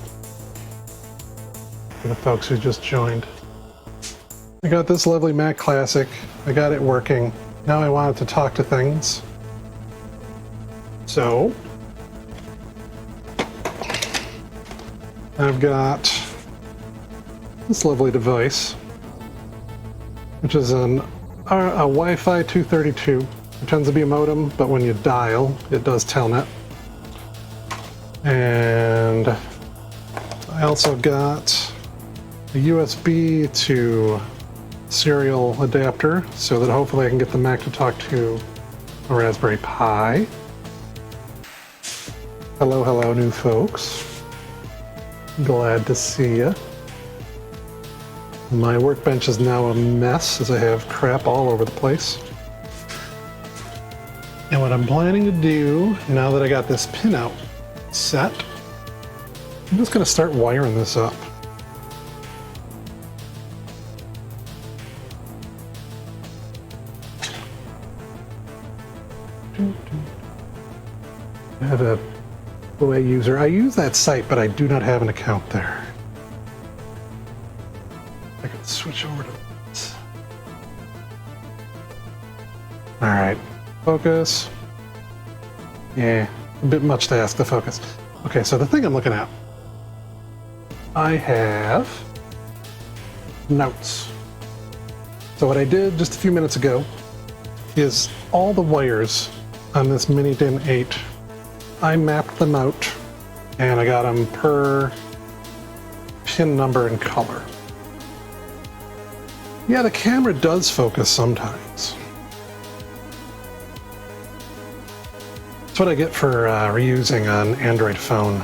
for the folks who just joined. I got this lovely Mac Classic, I got it working, now I want it to talk to things. So I've got this lovely device, which is a Wi-Fi 232. Pretends to be a modem, but when you dial, it does telnet. And I also got a USB to serial adapter so that hopefully I can get the Mac to talk to a Raspberry Pi. Hello, hello, new folks. Glad to see ya. My workbench is now a mess as I have crap all over the place. And what I'm planning to do, now that I got this pinout set, I'm just going to start wiring this up. I have a OA user. I use that site, but I do not have an account there. I can switch over to this. All right, focus. Yeah, a bit much to ask to focus. Okay, so the thing I'm looking at, I have notes. So what I did just a few minutes ago is all the wires on this Mini DIN 8, I mapped them out and I got them per pin number and color. Yeah, the camera does focus sometimes. That's what I get for reusing an Android phone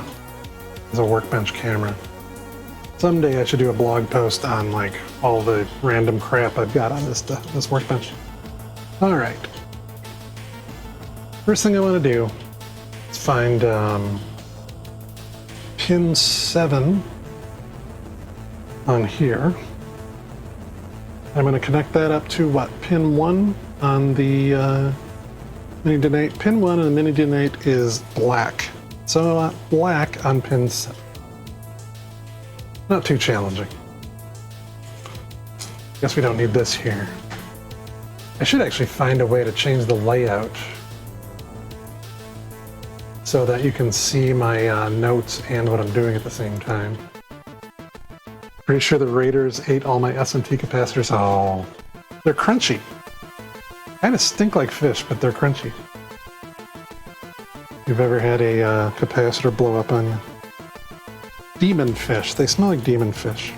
as a workbench camera. Someday I should do a blog post on like all the random crap I've got on this workbench. All right. First thing I want to do is find pin 7 on here. I'm going to connect that up to what? Pin 1 on the Mini DIN 8. Pin 1 on the Mini DIN 8 is black. So I want black on pin 7. Not too challenging. Guess we don't need this here. I should actually find a way to change the layout so that you can see my notes and what I'm doing at the same time. Pretty sure the Raiders ate all my S&T capacitors. Oh, they're crunchy. Kind of stink like fish, but they're crunchy. You've ever had a capacitor blow up on you? Demon fish. They smell like demon fish.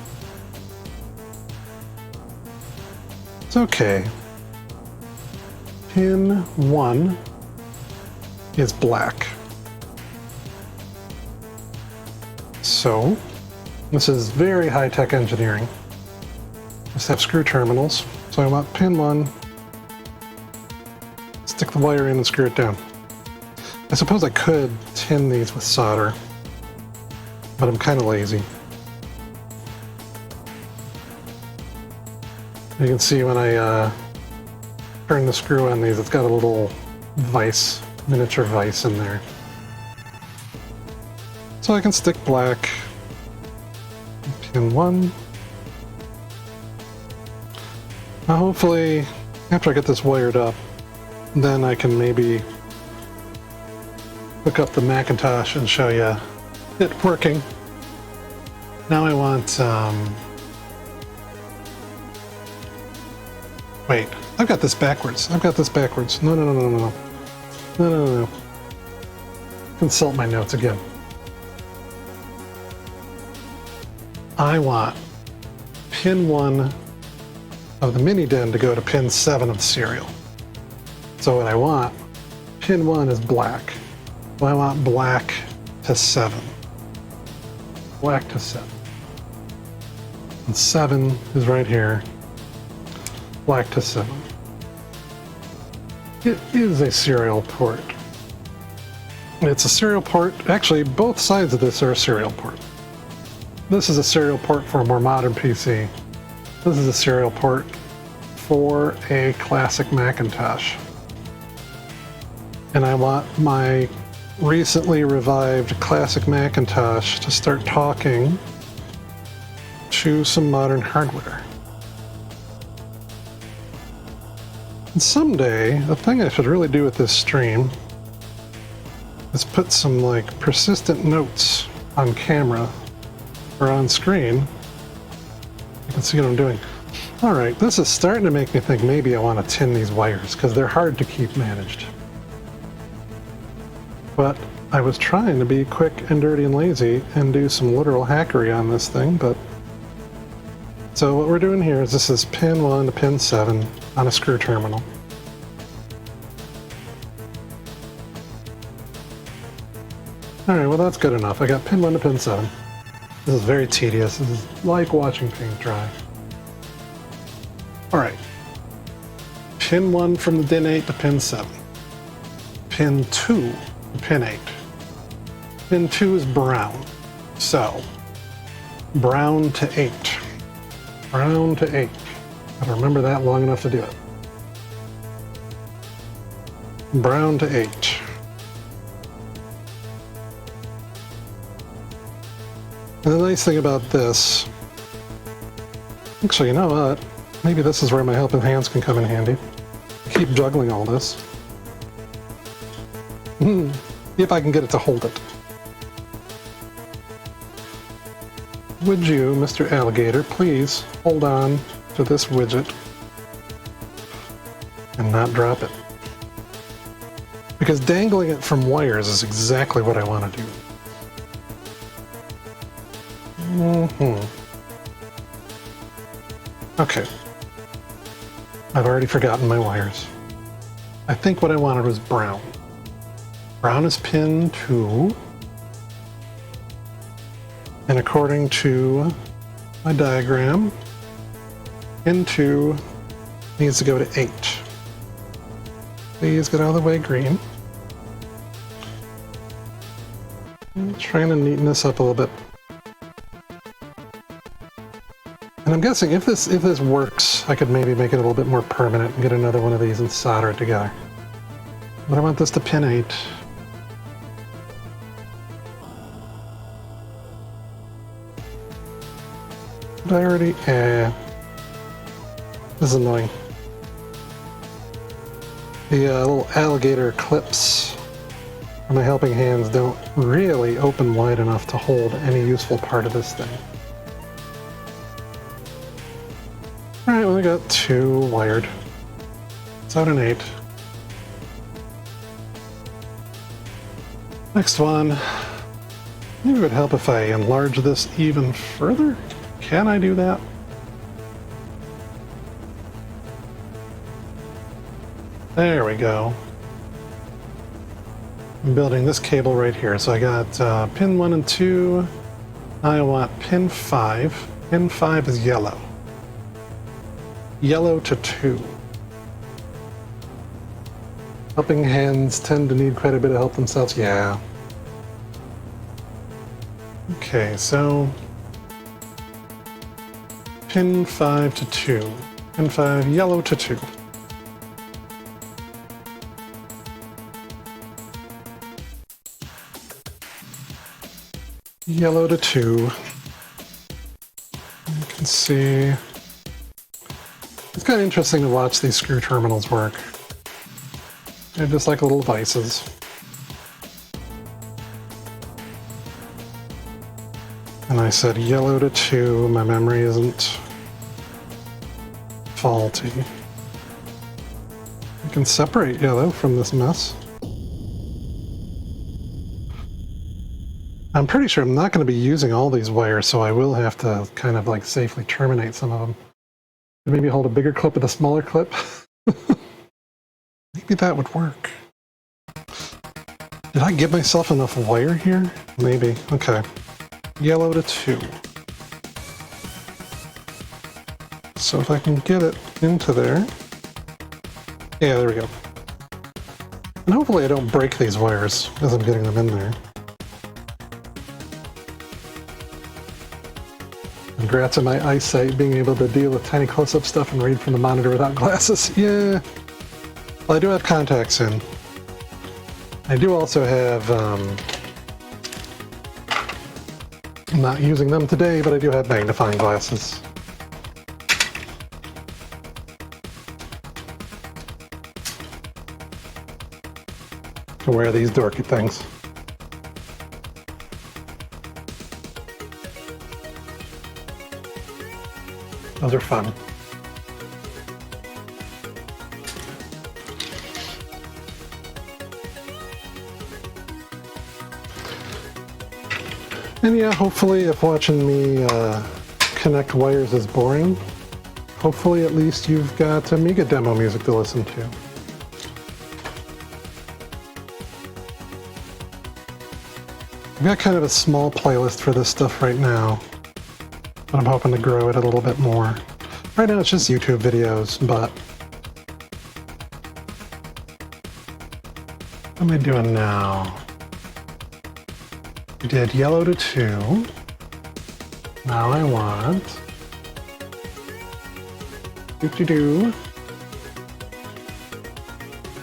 It's okay. Pin 1 is black. So, this is very high-tech engineering. Just have screw terminals. So I want pin 1, stick the wire in and screw it down. I suppose I could tin these with solder, but I'm kind of lazy. You can see when I turn the screw on these, it's got a little vise, miniature vise in there. So I can stick black, pin 1. Now hopefully, after I get this wired up, then I can maybe hook up the Macintosh and show you it working. Now I want, wait, I've got this backwards. No. Consult my notes again. I want pin 1 of the Mini DIN to go to pin 7 of the serial. So what I want, pin 1 is black. So I want black to 7. Black to 7. And 7 is right here. Black to 7. It is a serial port. It's a serial port. Actually, both sides of this are a serial port. This is a serial port for a more modern PC. This is a serial port for a classic Macintosh. And I want my recently revived classic Macintosh to start talking to some modern hardware. And someday, the thing I should really do with this stream is put some like persistent notes on camera or on screen. You can see what I'm doing. All right, this is starting to make me think maybe I want to tin these wires because they're hard to keep managed. But I was trying to be quick and dirty and lazy and do some literal hackery on this thing, but So what we're doing here is this is pin 1 to pin 7 on a screw terminal. Alright, well that's good enough. I got pin 1 to pin 7. This is very tedious. This is like watching paint dry. Alright. Pin 1 from the pin 8 to pin 7. Pin 2 to pin 8. Pin 2 is brown. So, brown to 8. Brown to 8. Gotta remember that long enough to do it. Brown to 8. And the nice thing about this, actually, you know what? Maybe this is where my helping hands can come in handy. Keep juggling all this. If I can get it to hold it. Would you, Mr. Alligator, please hold on to this widget and not drop it? Because dangling it from wires is exactly what I want to do. Okay. I've already forgotten my wires. I think what I wanted was brown. Brown is pin 2. And according to my diagram, pin 2 needs to go to 8. Please get out of the way, green. I'm trying to neaten this up a little bit. And I'm guessing if this works, I could maybe make it a little bit more permanent and get another one of these and solder it together. But I want this to pin 8. Did I already? This is annoying. The little alligator clips on my helping hands don't really open wide enough to hold any useful part of this thing. Alright, well, I got 2 wired. 7 and 8. Next one. Maybe it would help if I enlarge this even further. Can I do that? There we go. I'm building this cable right here. So I got pin 1 and 2. Now I want pin 5. Pin 5 is yellow. Yellow to 2. Helping hands tend to need quite a bit of help themselves. Yeah. Okay, so pin 5 to 2. Pin 5, yellow to 2. Yellow to 2. You can see. It's kind of interesting to watch these screw terminals work. They're just like little vices. And I said yellow to 2, my memory isn't faulty. I can separate yellow from this mess. I'm pretty sure I'm not going to be using all these wires, so I will have to kind of like safely terminate some of them. Maybe hold a bigger clip with a smaller clip. Maybe that would work. Did I give myself enough wire here? Maybe. Okay. Yellow to 2. So if I can get it into there. Yeah, there we go. And hopefully I don't break these wires as I'm getting them in there. Congrats on my eyesight, being able to deal with tiny close-up stuff and read from the monitor without glasses. Yeah. Well, I do have contacts in. I do also have, I'm not using them today, but I do have magnifying glasses. To wear these dorky things. Those are fun. And yeah, hopefully if watching me connect wires is boring, hopefully at least you've got Amiga demo music to listen to. I've got kind of a small playlist for this stuff right now, but I'm hoping to grow it a little bit more. Right now it's just YouTube videos, but what am I doing now? We did yellow to 2. Now I want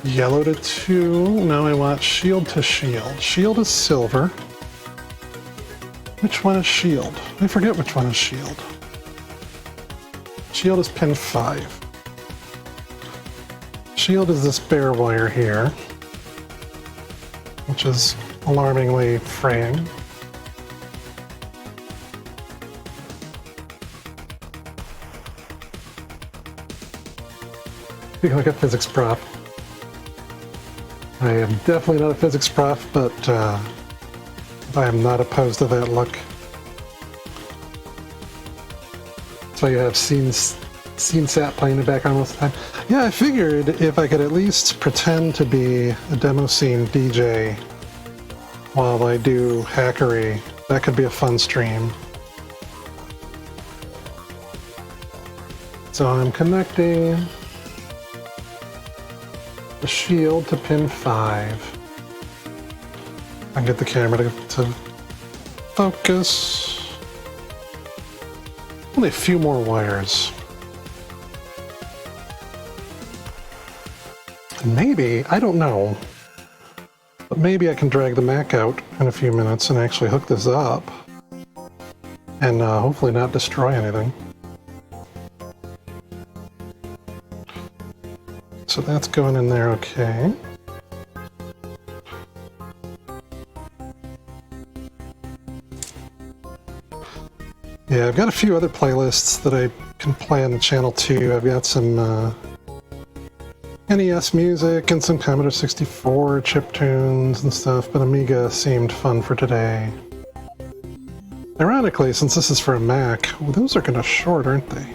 yellow to 2. Now I want shield to shield. Shield is silver. Which one is shield? I forget which one is shield. Shield is pin 5. Shield is this bare wire here, which is alarmingly fraying. Feeling like a physics prof. I am definitely not a physics prof, but I am not opposed to that look. So you have scene sat playing in the background most of the time. Yeah, I figured if I could at least pretend to be a demo scene DJ while I do hackery, that could be a fun stream. So I'm connecting the shield to pin 5. I can get the camera to focus. Only a few more wires. And maybe, I don't know, but maybe I can drag the Mac out in a few minutes and actually hook this up and hopefully not destroy anything. So that's going in there okay. Yeah, I've got a few other playlists that I can play on the channel too. I've got some NES music and some Commodore 64 chiptunes and stuff, but Amiga seemed fun for today. Ironically, since this is for a Mac, well, those are kind of short, aren't they?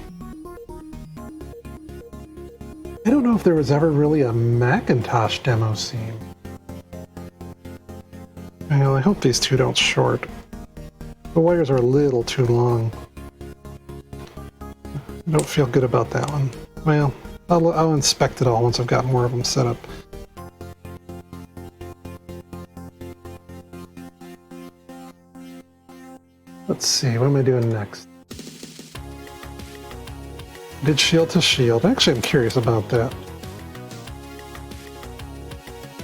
I don't know if there was ever really a Macintosh demo scene. Well, I hope these two don't short. The wires are a little too long. I don't feel good about that one. Well, I'll inspect it all once I've got more of them set up. Let's see, what am I doing next? Did shield to shield. Actually, I'm curious about that.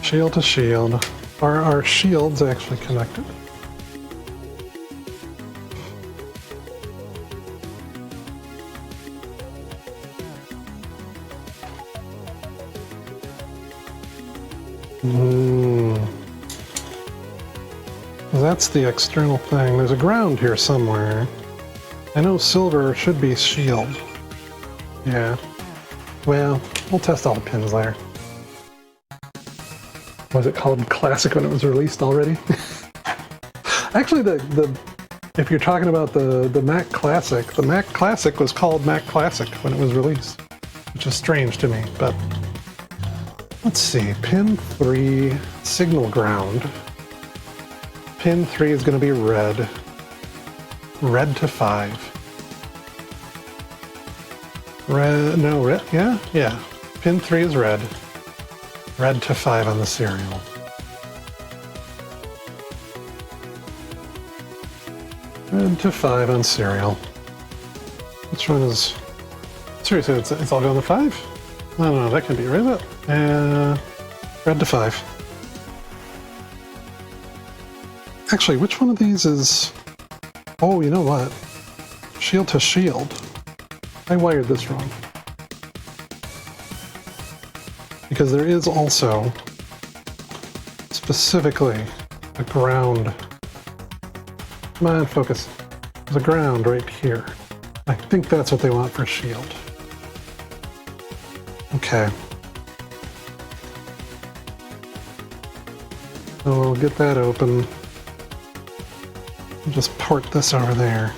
Shield to shield. Are our shields actually connected? That's the external thing. There's a ground here somewhere. I know silver should be shield. Yeah. Well, we'll test all the pins later. Was it called Classic when it was released already? Actually, if you're talking about the Mac Classic, the Mac Classic was called Mac Classic when it was released, which is strange to me, but let's see. Pin 3, signal ground. Pin 3 is going to be red. Red to 5. Red, no, red, yeah. Pin 3 is red. Red to 5 on the serial. Red to 5 on serial. Which one is... Seriously, it's all going to 5? No, that can be red. Red to 5. Actually, which one of these is... Oh, you know what? Shield to shield. I wired this wrong. Because there is also specifically a ground. Come on, focus. There's a ground right here. I think that's what they want for shield. Okay. So we'll get that open. Just port this over there.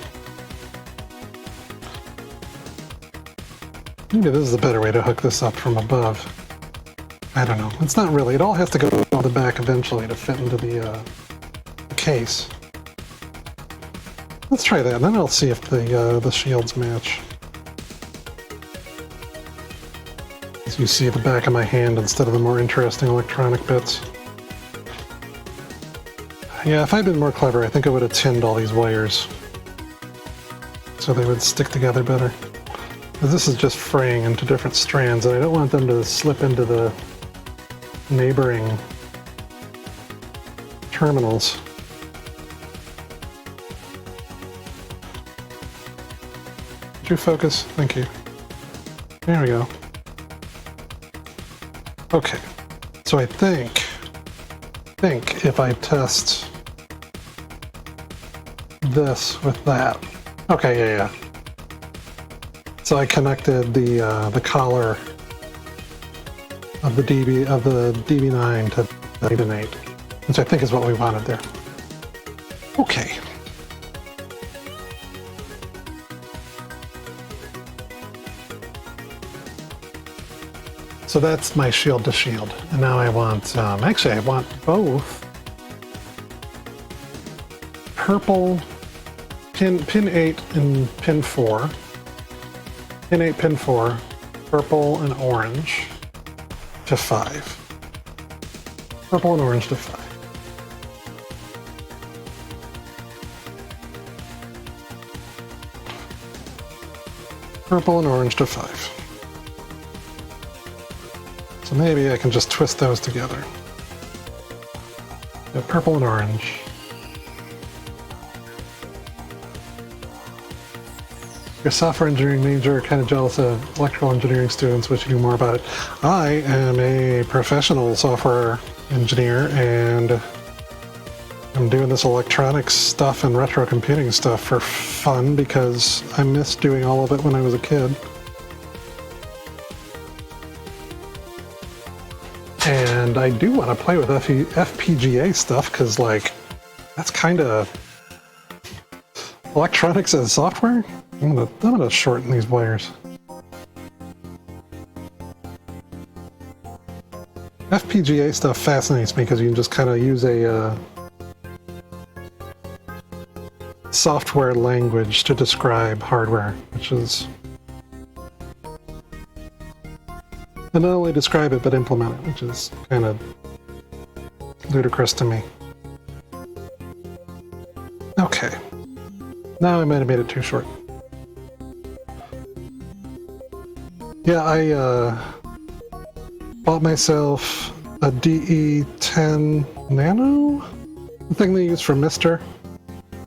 Maybe this is a better way to hook this up from above. I don't know. It's not really. It all has to go on the back eventually to fit into the case. Let's try that, and then I'll see if the shields match. As you see the back of my hand instead of the more interesting electronic bits. Yeah, if I'd been more clever, I think I would have tinned all these wires so they would stick together better. Because this is just fraying into different strands, and I don't want them to slip into the neighboring terminals. Did you focus? Thank you. There we go. Okay, so I think if I test this with that. Okay, yeah. So I connected the collar of the DB9 to the DB8, which I think is what we wanted there. Okay. So that's my shield to shield. And now I want, actually I want both purple, pin 8 and pin 4. Pin 8, pin 4, purple and orange to 5. Purple and orange to 5. Purple and orange to 5. So maybe I can just twist those together. Yeah, purple and orange. You're a software engineering major, kind of jealous of electrical engineering students, wish you knew more about it. I am a professional software engineer, and I'm doing this electronics stuff and retro computing stuff for fun because I missed doing all of it when I was a kid. And I do want to play with FPGA stuff because, like, that's kind of electronics as software. I'm gonna shorten these wires. FPGA stuff fascinates me because you can just kind of use a software language to describe hardware, which is... And not only describe it, but implement it, which is kind of ludicrous to me. Okay. Now I might have made it too short. Yeah, I bought myself a DE10 Nano? The thing they use for Mister.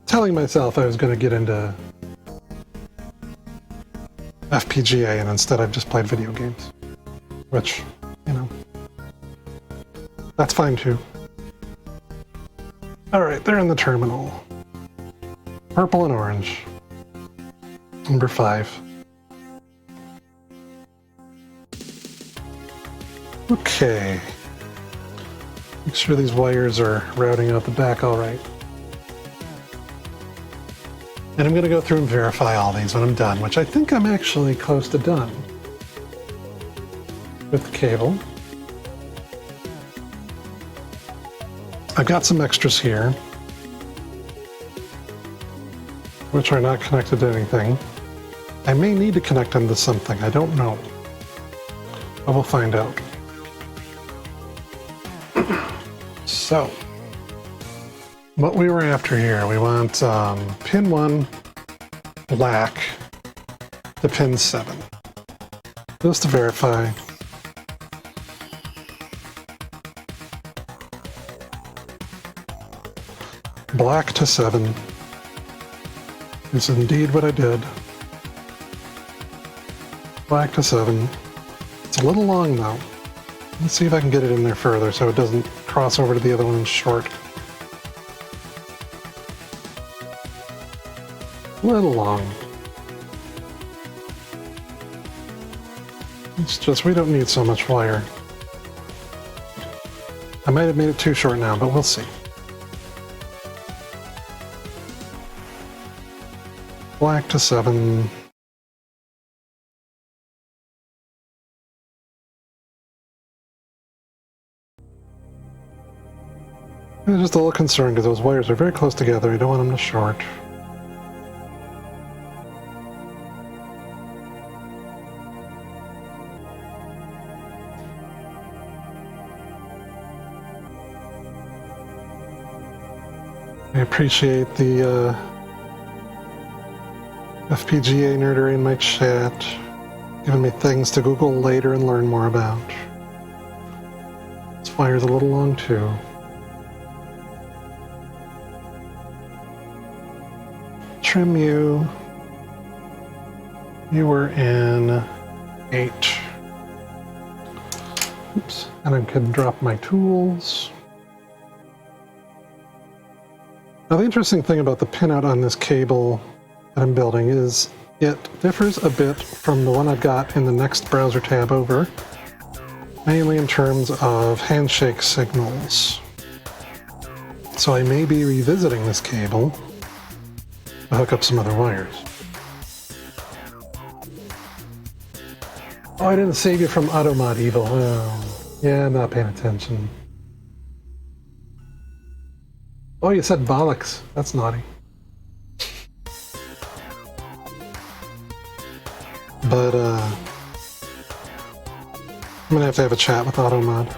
Telling myself I was going to get into FPGA, and instead I've just played video games. Which, you know, that's fine too. Alright, they're in the terminal. Purple and orange. Number 5. Okay. Make sure these wires are routing out the back all right. And I'm going to go through and verify all these when I'm done, which I think I'm actually close to done with the cable. I've got some extras here, which are not connected to anything. I may need to connect them to something, I don't know. But we'll find out. So, what we were after here, we want pin 1 black to pin 7. Just to verify. Black to 7 is indeed what I did. Black to 7. It's a little long though. Let's see if I can get it in there further so it doesn't cross over to the other one and short. A little long. It's just, we don't need so much wire. I might have made it too short now, but we'll see. Black to 7. I'm just a little concerned because those wires are very close together. I don't want them to short. I appreciate the FPGA nerdery in my chat, giving me things to Google later and learn more about. This wire's a little long too. Trim you. You were in 8. Oops. And I could drop my tools. Now the interesting thing about the pinout on this cable that I'm building is it differs a bit from the one I've got in the next browser tab over, mainly in terms of handshake signals. So I may be revisiting this cable to hook up some other wires. Oh, I didn't save you from AutoMod Evil. Oh, yeah, I'm not paying attention. Oh, you said bollocks. That's naughty. But, I'm gonna have a chat with AutoMod.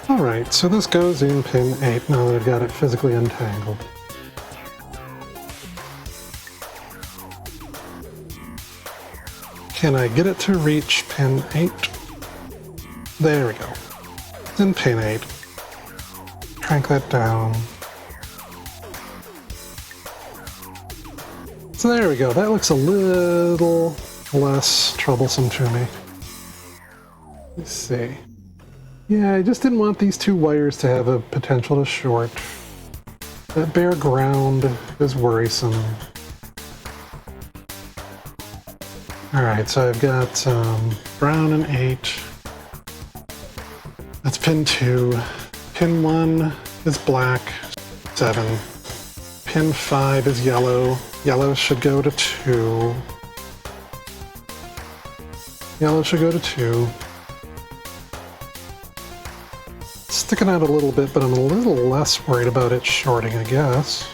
Alright, so this goes in pin 8 now that I've got it physically untangled. Can I get it to reach pin 8? There we go. It's in pin 8. Crank that down. So there we go. That looks a little less troublesome to me. Let's see. Yeah, I just didn't want these two wires to have a potential to short. That bare ground is worrisome. Alright, so I've got brown and 8. That's pin 2. Pin 1 is black, 7. Pin 5 is yellow. Yellow should go to 2. Yellow should go to 2. Sticking out a little bit, but I'm a little less worried about it shorting, I guess.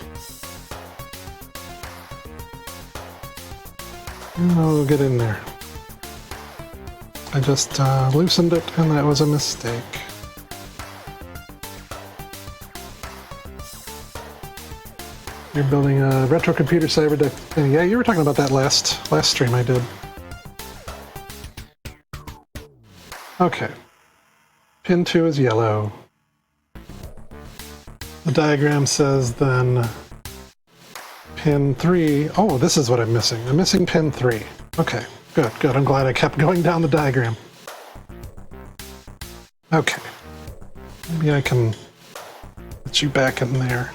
Oh, get in there. I just loosened it, and that was a mistake. You're building a retro computer cyber deck. Yeah, you were talking about that last stream I did. Okay. Pin 2 is yellow. The diagram says then pin 3. Oh, this is what I'm missing. I'm missing pin 3. Okay, good, good. I'm glad I kept going down the diagram. Okay. Maybe I can put you back in there.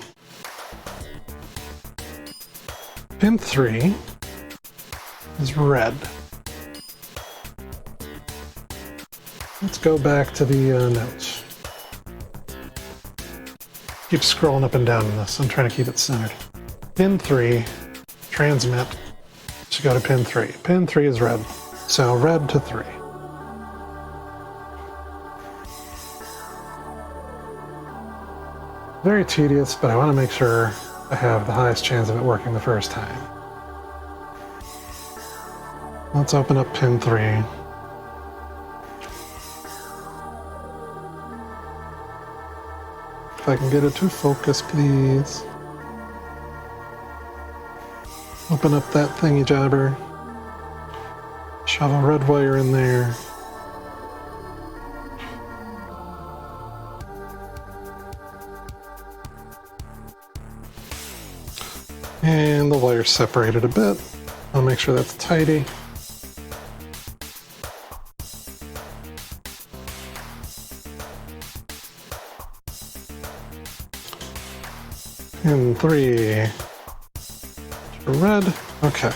Pin 3 is red. Let's go back to the notes. Keep scrolling up and down in this. I'm trying to keep it centered. Pin 3, transmit, should go to pin 3. Pin 3 is red, so red to 3. Very tedious, but I want to make sure I have the highest chance of it working the first time. Let's open up pin 3. If I can get it to focus, please. Open up that thingy jabber. Shove a red wire in there. And the wire's separated a bit. I'll make sure that's tidy. Pin 3. Red. Okay.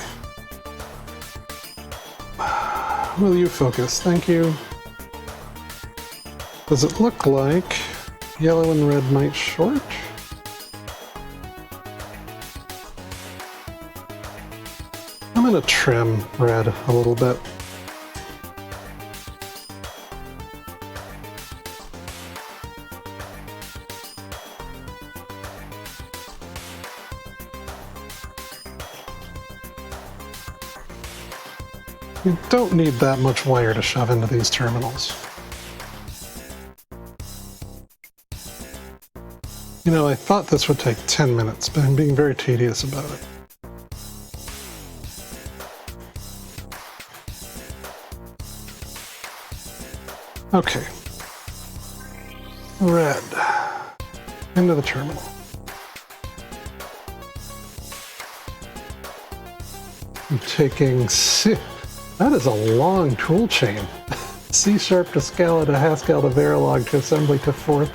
Will you focus? Thank you. Does it look like yellow and red might short? I'm going to trim red a little bit. You don't need that much wire to shove into these terminals. You know, I thought this would take 10 minutes, but I'm being very tedious about it. Okay. Red. Into the terminal. I'm taking C. That is a long tool chain. C sharp to Scala to Haskell to Verilog to assembly to fourth.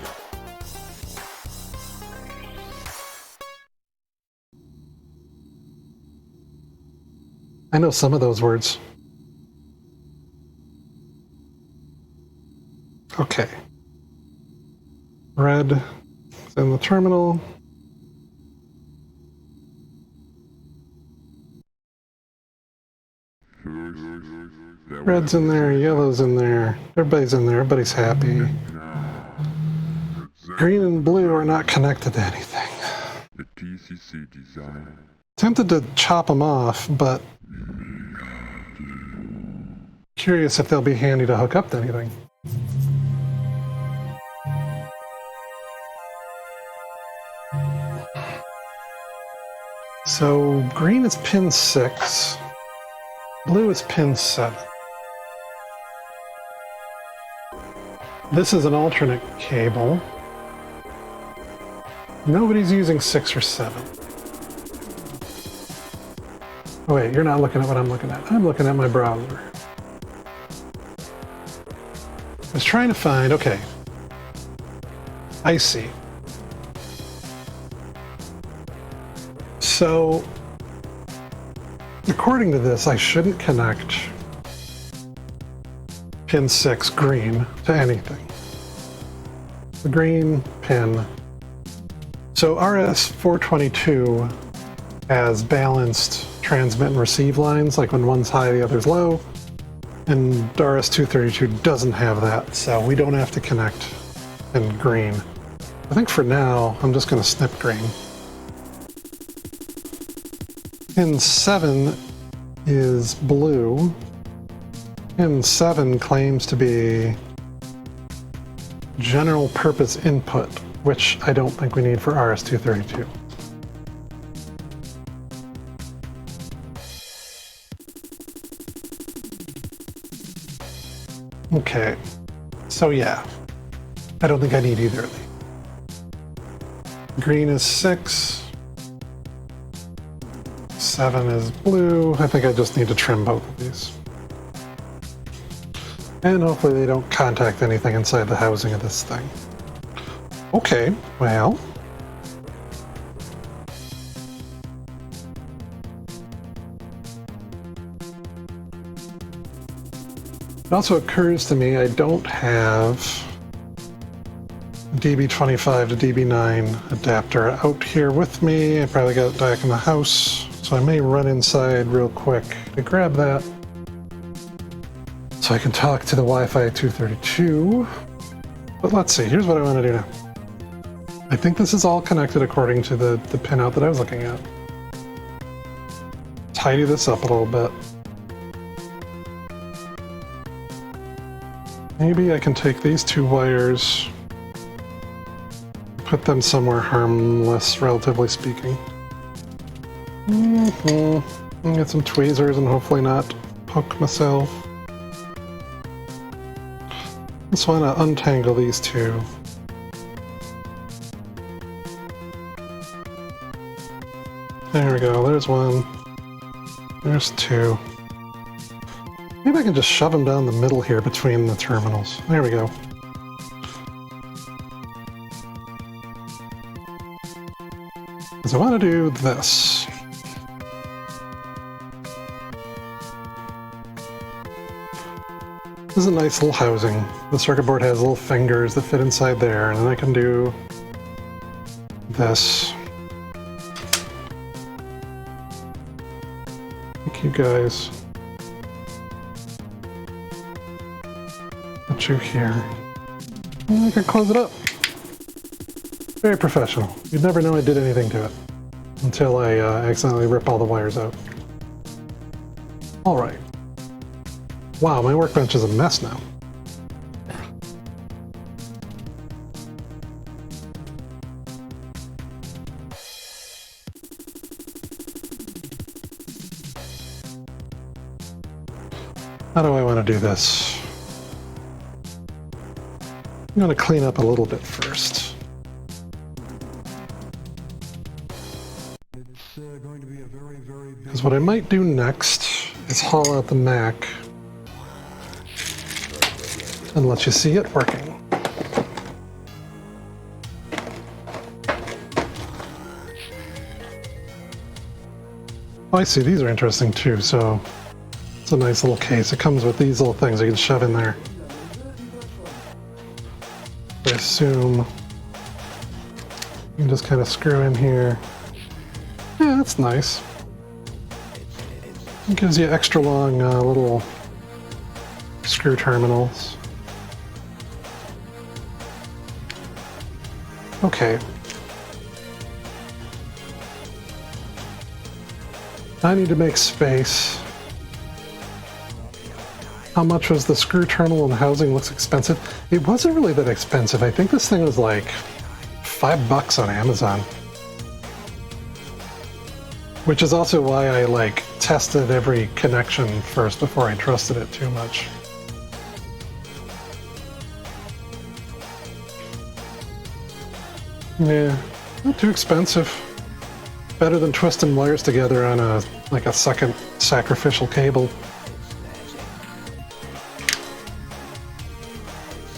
I know some of those words. Okay. Red is in the terminal. Red's in there, yellow's in there, everybody's in there, everybody's happy. Green and blue are not connected to anything. The TCC design. Tempted to chop them off, but curious if they'll be handy to hook up to anything. So green is pin 6, blue is pin 7. This is an alternate cable. Nobody's using 6 or 7. Oh wait, you're not looking at what I'm looking at. I'm looking at my browser. I was trying to find, okay. I see. So, according to this, I shouldn't connect pin 6 green to anything. The green pin. So RS-422 has balanced transmit and receive lines, like when one's high, the other's low. And RS-232 doesn't have that, so we don't have to connect in green. I think for now, I'm just going to snip green. Pin 7 is blue. Pin 7 claims to be general purpose input, which I don't think we need for RS-232. Okay, so yeah, I don't think I need either of these. Green is 6. 7 is blue. I think I just need to trim both of these. And hopefully they don't contact anything inside the housing of this thing. Okay, well. It also occurs to me I don't have a DB25 to DB9 adapter out here with me. I probably got it back in the house. So I may run inside real quick to grab that so I can talk to the Wi-Fi 232. But let's see, here's what I want to do now. I think this is all connected according to the pinout that I was looking at. Tidy this up a little bit. Maybe I can take these 2 wires, put them somewhere harmless, relatively speaking. Get some tweezers and hopefully not poke myself. Just want to untangle these 2. There we go, there's 1. There's 2. Maybe I can just shove them down the middle here between the terminals. There we go. Because I want to do this. This is a nice little housing. The circuit board has little fingers that fit inside there, and then I can do this. Thank you guys. Put you here. And I can close it up. Very professional. You'd never know I did anything to it until I accidentally rip all the wires out. All right. Wow, my workbench is a mess now. How do I want to do this? I'm going to clean up a little bit first. Because what I might do next is haul out the Mac and let you see it working. Oh, I see, these are interesting too, so it's a nice little case. It comes with these little things you can shove in there. I assume you can just kind of screw in here. Yeah, that's nice. It gives you extra long little screw terminals. Okay. I need to make space. How much was the screw terminal and housing? Looks expensive. It wasn't really that expensive. I think this thing was like $5 on Amazon. Which is also why I like tested every connection first before I trusted it too much. Yeah, not too expensive. Better than twisting wires together on a second sacrificial cable.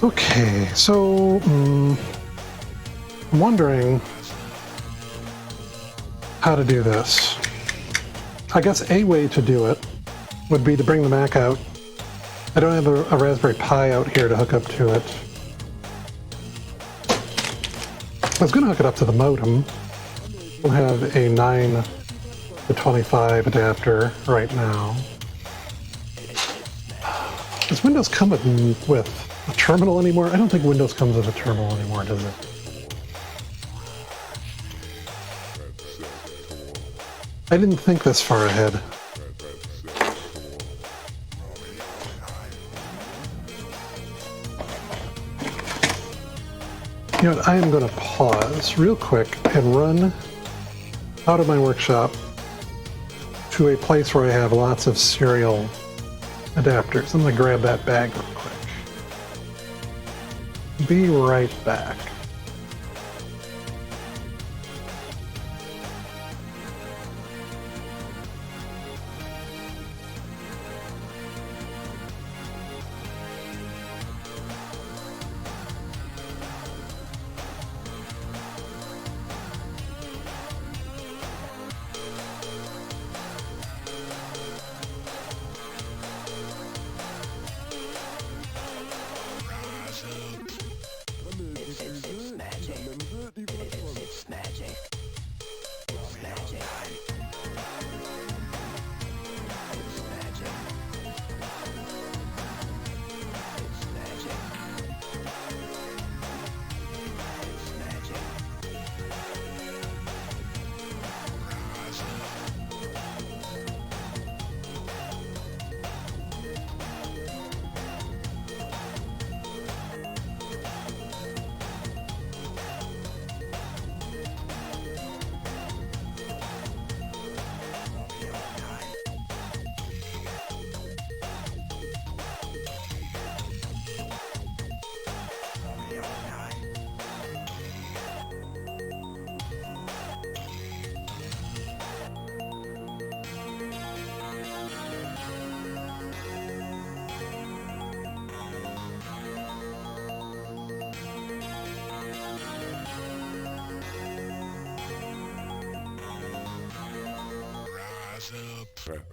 Okay, so I'm wondering how to do this. I guess a way to do it would be to bring the Mac out. I don't have a Raspberry Pi out here to hook up to it. I was going to hook it up to the modem. We'll have a 9 to 25 adapter right now. Does Windows come with a terminal anymore? I don't think Windows comes with a terminal anymore, does it? I didn't think this far ahead. You know what, I am going to pause real quick and run out of my workshop to a place where I have lots of serial adapters. I'm going to grab that bag real quick. Be right back.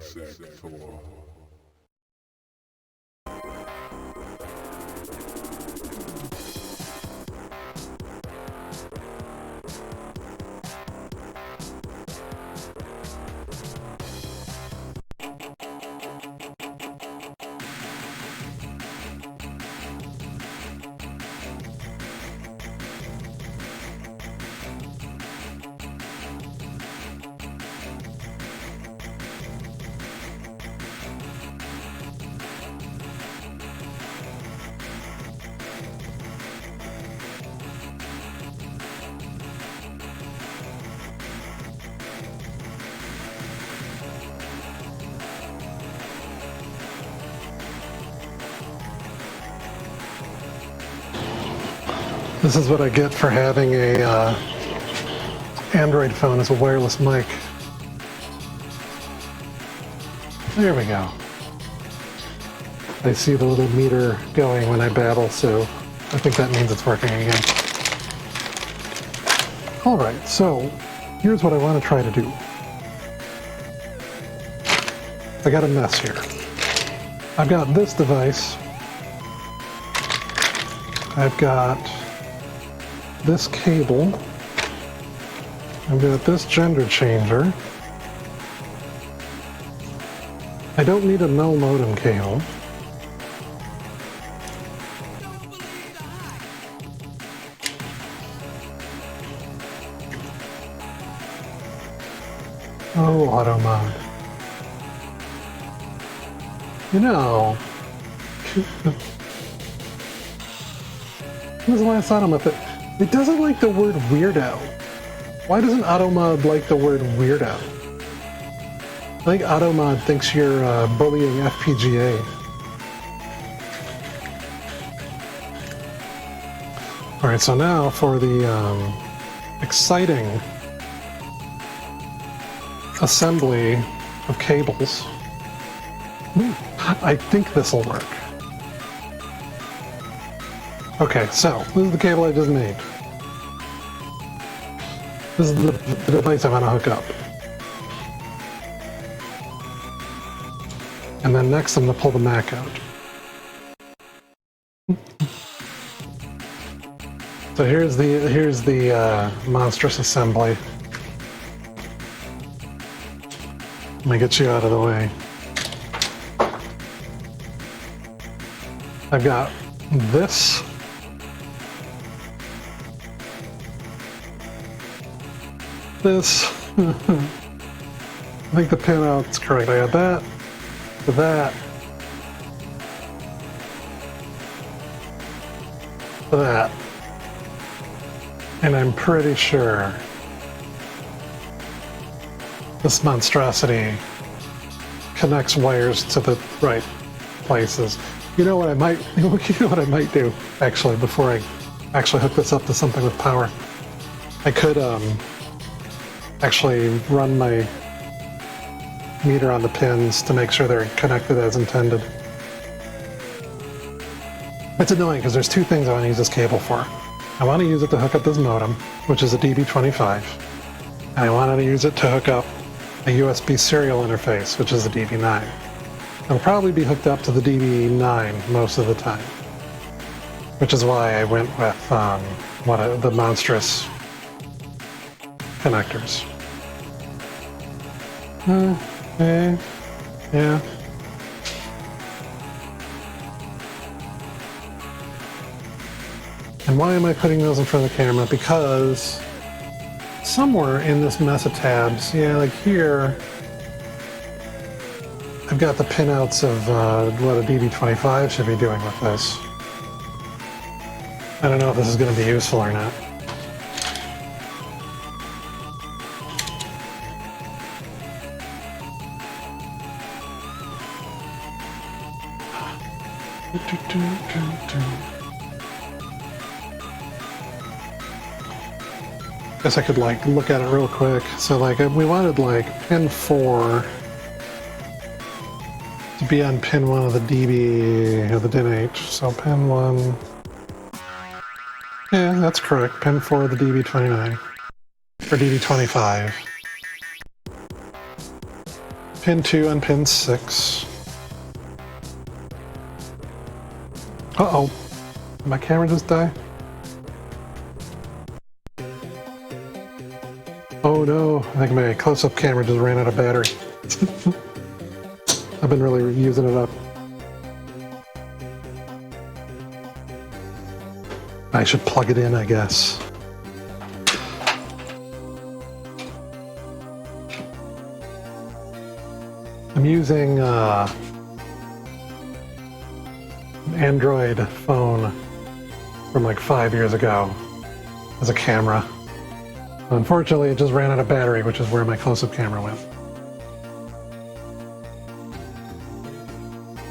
Set 4. This is what I get for having a Android phone as a wireless mic. There we go. I see the little meter going when I babble, so I think that means it's working again. Alright, so here's what I want to try to do. I got a mess here. I've got this device. I've got this cable. I've got this gender changer. I don't need a null modem cable. Oh, auto mod. You know, when was the last auto mod that it doesn't like the word weirdo? Why doesn't AutoMod like the word weirdo? I think AutoMod thinks you're bullying FPGA. Alright, so now for the exciting assembly of cables. I think this will work. Okay, so this is the cable I just made. This is the device I want to hook up. And then next I'm going to pull the Mac out. So here's the monstrous assembly. Let me get you out of the way. I've got this. This. I think the pinout's correct. I got that. That. And I'm pretty sure this monstrosity connects wires to the right places. You know what I might do actually before I actually hook this up to something with power? I could actually run my meter on the pins to make sure they're connected as intended. It's annoying because there's two things I want to use this cable for. I want to use it to hook up this modem, which is a DB25, and I wanted to use it to hook up a USB serial interface, which is a DB9. It'll probably be hooked up to the DB9 most of the time, which is why I went with the monstrous connectors. Yeah. And why am I putting those in front of the camera? Because somewhere in this mess of tabs, yeah, like here, I've got the pinouts of what a DB25 should be doing with this. I don't know if this is going to be useful or not. Guess I could like look at it real quick. So like we wanted like pin 4 to be on pin 1 of the DB or the DIN-H. So pin 1. Yeah, that's correct. Pin 4 of the DB29 or DB25. Pin 2 on pin 6. Uh-oh. Did my camera just die? Oh no, I think my close-up camera just ran out of battery. I've been really using it up. I should plug it in, I guess. I'm using an Android phone from like 5 years ago as a camera. Unfortunately, it just ran out of battery, which is where my close-up camera went.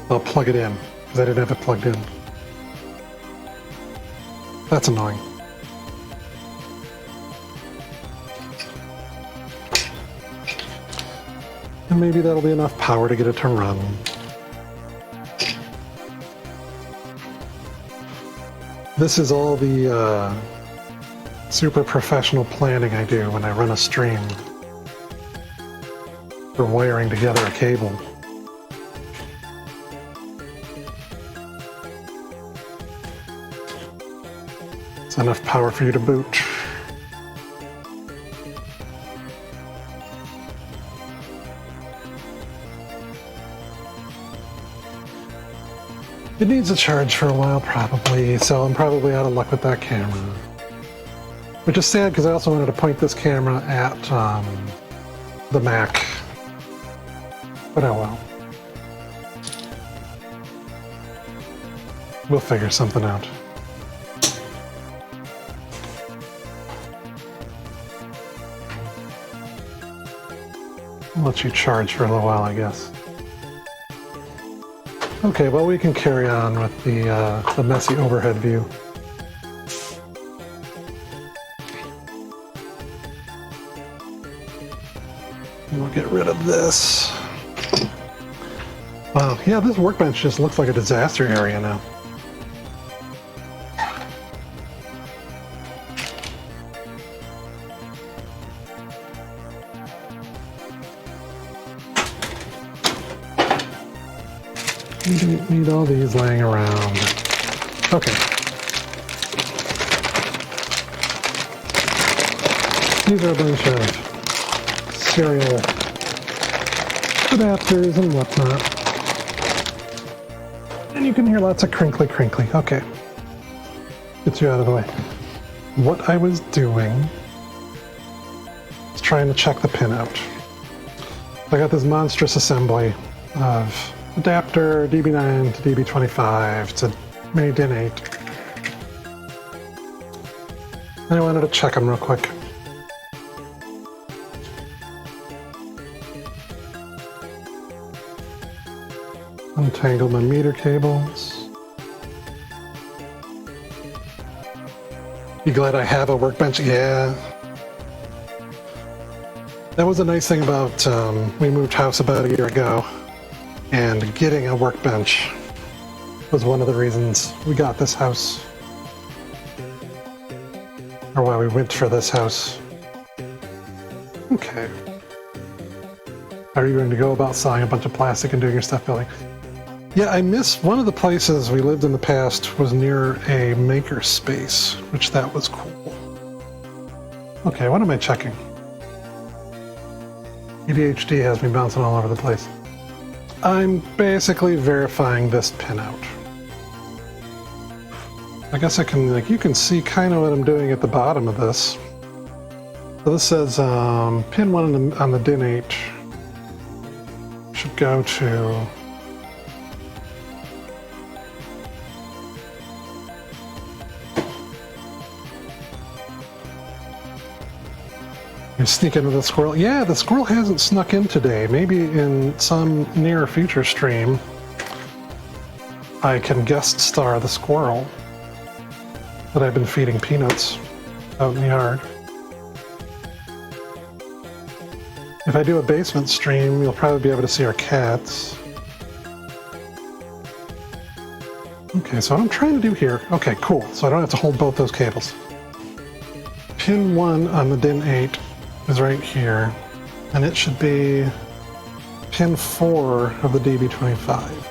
I'll plug it in, because I didn't have it plugged in. That's annoying. And maybe that'll be enough power to get it to run. This is all the super professional planning I do when I run a stream for wiring together a cable. It's enough power for you to boot. It needs a charge for a while probably, so I'm probably out of luck with that camera. Which is sad because I also wanted to point this camera at the Mac. But oh well. We'll figure something out. I'll let you charge for a little while, I guess. Okay, well we can carry on with the messy overhead view. We'll get rid of this. Wow, yeah, this workbench just looks like a disaster area now. You don't need all these laying around. Okay. These are a bunch of serial adapters and whatnot. And you can hear lots of crinkly crinkly. Okay. Get you out of the way. What I was doing is trying to check the pin out. I got this monstrous assembly of adapter DB9 to DB25 to mini DIN 8. And I wanted to check them real quick. Untangle my meter cables. You glad I have a workbench? Yeah. That was a nice thing about we moved house about a year ago. And getting a workbench was one of the reasons we got this house. Or why we went for this house. Okay. How are you going to go about selling a bunch of plastic and doing your stuff building? Yeah, I miss one of the places we lived in the past was near a maker space, which that was cool. Okay, what am I checking? ADHD has me bouncing all over the place. I'm basically verifying this pin out. I guess I can, like, you can see kind of what I'm doing at the bottom of this. So this says pin 1 on the DIN 8 should go to you sneak into the squirrel. Yeah, the squirrel hasn't snuck in today. Maybe in some near future stream I can guest star the squirrel that I've been feeding peanuts out in the yard. If I do a basement stream, you'll probably be able to see our cats. Okay, so what I'm trying to do here... Okay, cool. So I don't have to hold both those cables. Pin 1 on the DIN 8 is right here, and it should be pin 4 of the DB25.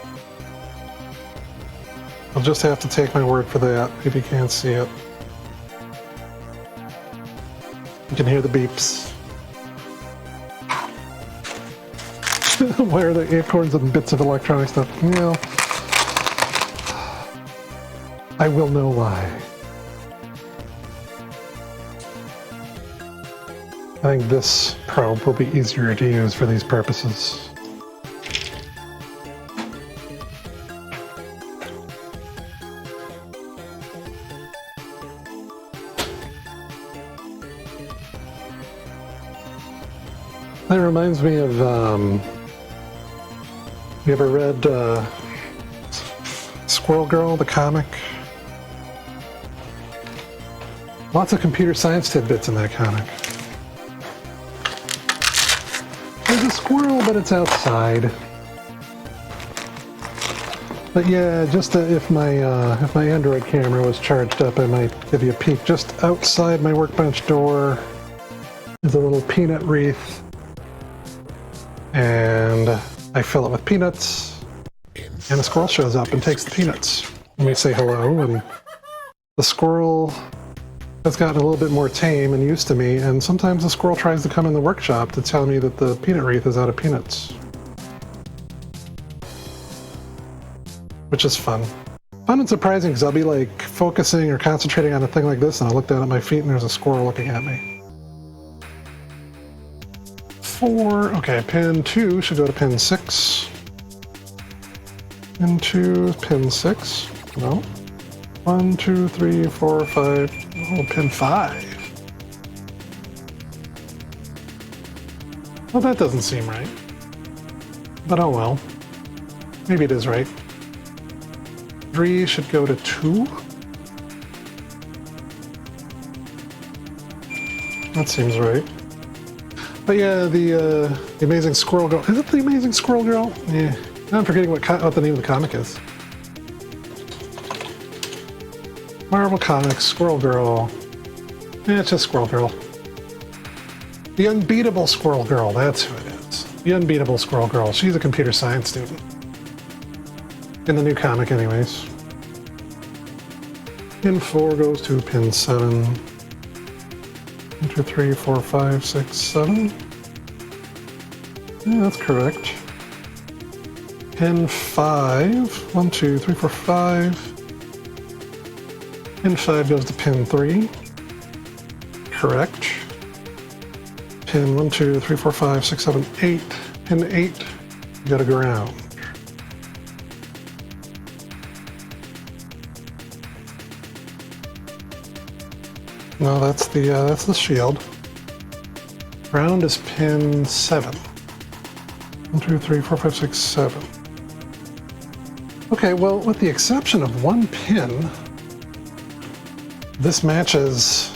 I'll just have to take my word for that if you can't see it. You can hear the beeps. Why are there acorns and bits of electronic stuff? Well, I will know why. I think this probe will be easier to use for these purposes. That reminds me of, you ever read Squirrel Girl, the comic? Lots of computer science tidbits in that comic. There's a squirrel, but but it's outside. But yeah, just if my Android camera was charged up, I might give you a peek. Just outside my workbench door is a little peanut wreath, and I fill it with peanuts, and a squirrel shows up and takes the peanuts. And we say hello, and the squirrel has gotten a little bit more tame and used to me, and sometimes the squirrel tries to come in the workshop to tell me that the peanut wreath is out of peanuts. Which is fun. Fun and surprising because I'll be like focusing or concentrating on a thing like this, and I'll look down at my feet and there's a squirrel looking at me. 4, okay, pin 2 should go to pin 6. Pin 2, pin 6, no. 1, 2, 3, 4, 5, oh, pin 5. Well, that doesn't seem right. But oh well. Maybe it is right. 3 should go to 2. That seems right. But yeah, the Amazing Squirrel Girl. Is it the Amazing Squirrel Girl? Yeah. Now I'm forgetting what the name of the comic is. Marvel Comics, Squirrel Girl. Yeah, it's just Squirrel Girl. The Unbeatable Squirrel Girl, that's who it is. The Unbeatable Squirrel Girl. She's a computer science student. In the new comic, anyways. Pin 4 goes to pin 7. 1, 2, 3, 4, 5, 6, 7. Yeah, that's correct. Pin 5. 1, 2, 3, 4, 5. Pin 5 goes to pin 3. Correct. Pin 1, 2, 3, 4, 5, 6, 7, 8. Pin 8, you go to ground. No, that's the shield. Ground is pin 7. 1, 2, 3, 4, 5, 6, 7. Okay, well, with the exception of one pin, this matches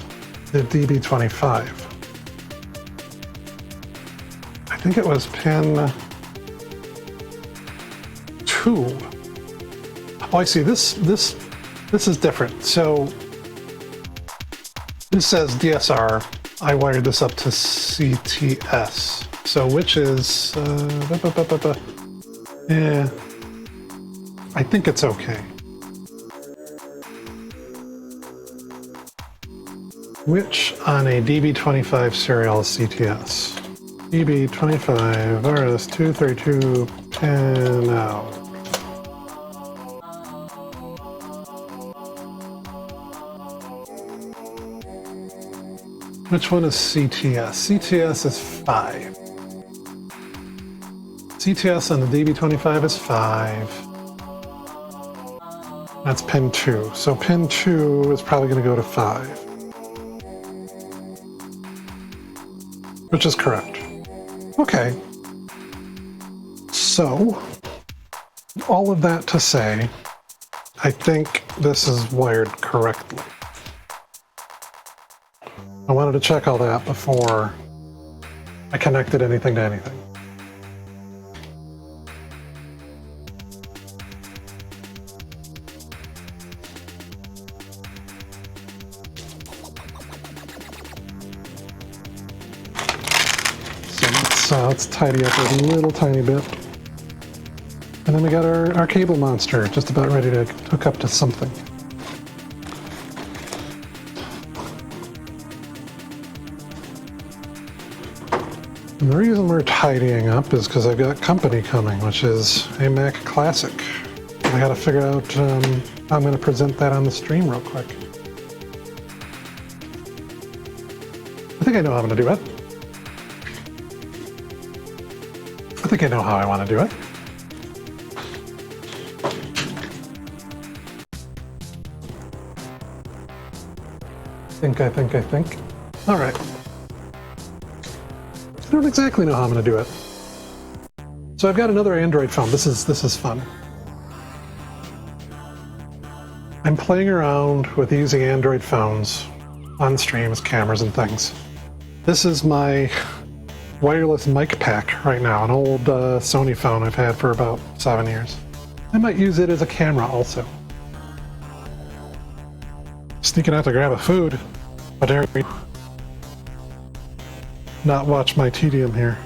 the DB25. I think it was pin 2. Oh, I see. This is different. So this says DSR. I wired this up to CTS. So which is yeah. I think it's okay. Which on a DB25 serial is CTS? DB25 RS232 pin out. Which one is CTS? CTS is 5. CTS on the DB25 is 5. That's pin 2. So pin 2 is probably going to go to 5. Which is correct. Okay. So, all of that to say, I think this is wired correctly. I wanted to check all that before I connected anything to anything. So let's tidy up a little tiny bit. And then we got our cable monster just about ready to hook up to something. And the reason we're tidying up is because I've got company coming, which is a Mac Classic. I gotta figure out how I'm gonna present that on the stream real quick. I think I know how I'm gonna do it. I think I know how I want to do it. I think. All right. I don't exactly know how I'm going to do it. So I've got another Android phone. This is fun. I'm playing around with using Android phones on streams, cameras, and things. This is my wireless mic pack right now, an old Sony phone I've had for about 7 years. I might use it as a camera also. Sneaking out to grab a food. How dare we not watch my tedium here.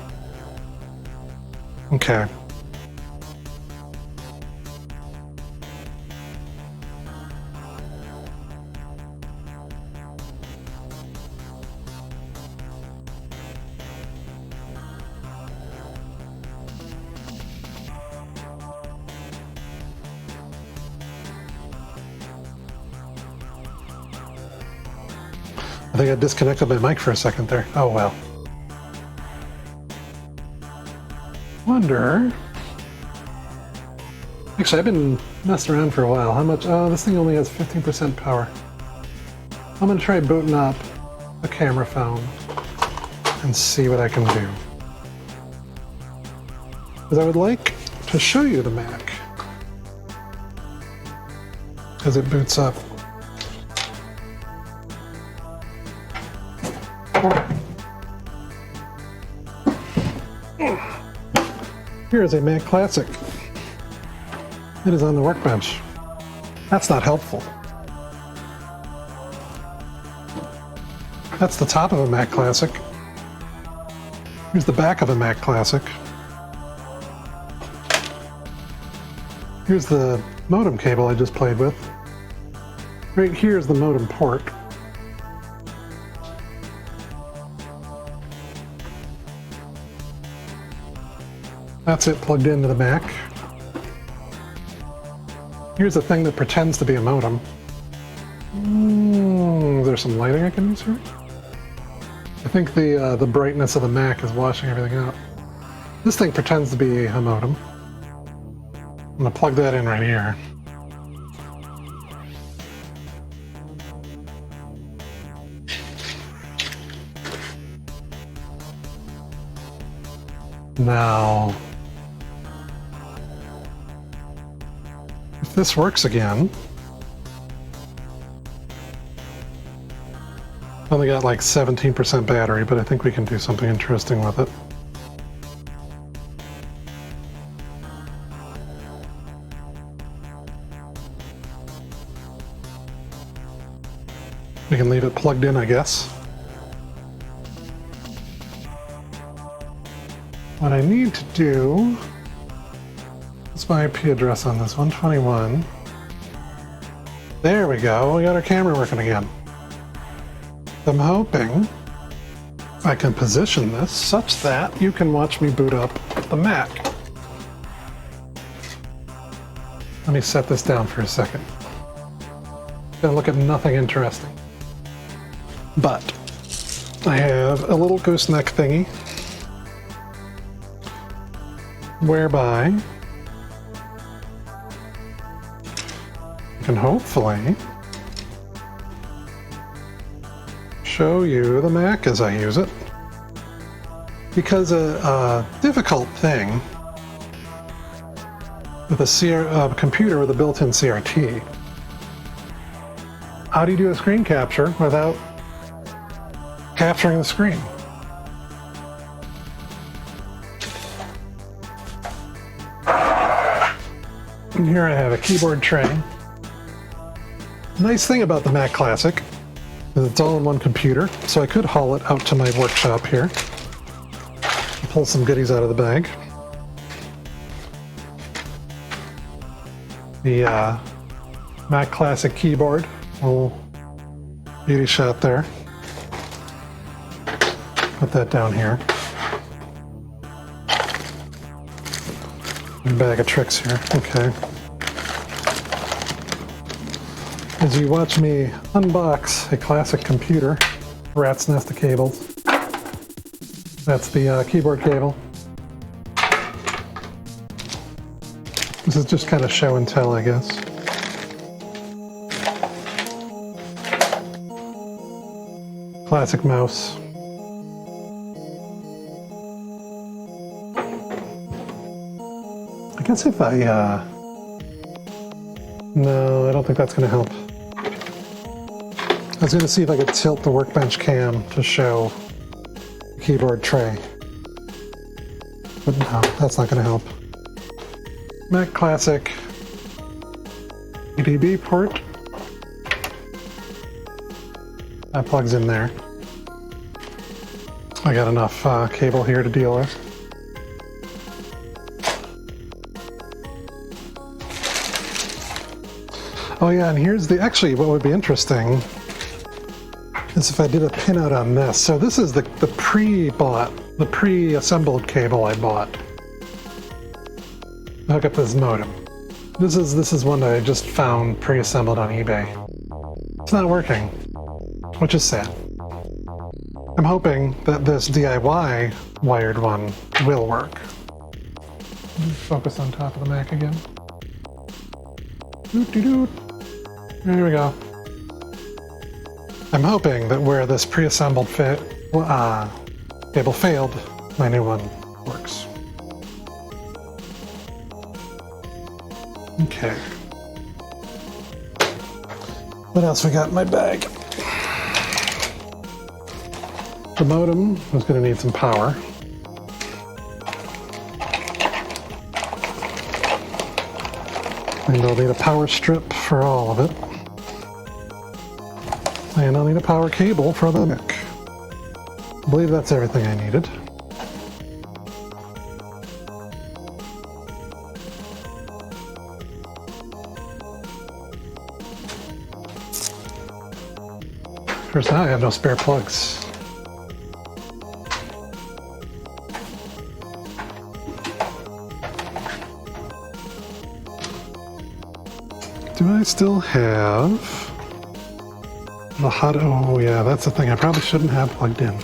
Okay. I think I disconnected my mic for a second there. Oh well. Wonder... Actually, I've been messing around for a while. How much... Oh, this thing only has 15% power. I'm going to try booting up a camera phone and see what I can do. Because I would like to show you the Mac as it boots up. Here is a Mac Classic. It is on the workbench. That's not helpful. That's the top of a Mac Classic. Here's the back of a Mac Classic. Here's the modem cable I just played with. Right here is the modem port. That's it plugged into the Mac. Here's a thing that pretends to be a modem. Is there some lighting I can use here? I think the brightness of the Mac is washing everything out. This thing pretends to be a modem. I'm gonna plug that in right here. Now, if this works again, I only got like 17% battery, but I think we can do something interesting with it. We can leave it plugged in, I guess. What I need to do, what's my IP address on this? 121. There we go, we got our camera working again. I'm hoping I can position this such that you can watch me boot up the Mac. Let me set this down for a second. Gonna look at nothing interesting. But I have a little gooseneck thingy whereby I can hopefully show you the Mac as I use it. Because a difficult thing with a computer with a built-in CRT, how do you do a screen capture without capturing the screen? And here I have a keyboard tray. Nice thing about the Mac Classic is it's all in one computer, so I could haul it out to my workshop here. Pull some goodies out of the bag. The Mac Classic keyboard, little beauty shot there. Put that down here. Bag of tricks here. Okay. As you watch me unbox a classic computer, rat's nest of cables. That's the keyboard cable. This is just kind of show and tell, I guess. Classic mouse. I guess if I, no, I don't think that's going to help. I was going to see if I could tilt the workbench cam to show the keyboard tray. but no, that's not going to help. Mac Classic EDB port. That plugs in there. I got enough cable here to deal with. Oh yeah, and here's the, actually what would be interesting is if I did a pinout on this. So this is the pre-assembled cable I bought to hook up this modem. This is one that I just found pre-assembled on eBay. It's not working, which is sad. I'm hoping that this DIY wired one will work. Focus on top of the Mac again. Doot-dee-doot. There we go. I'm hoping that where this pre-assembled cable failed, my new one works. Okay. What else we got in my bag? The modem is going to need some power. And I'll need a power strip for all of it. And I'll need a power cable for the Mac. I believe that's everything I needed. Of course, now I have no spare plugs. Do I still have the hot? Oh yeah, that's the thing I probably shouldn't have plugged in.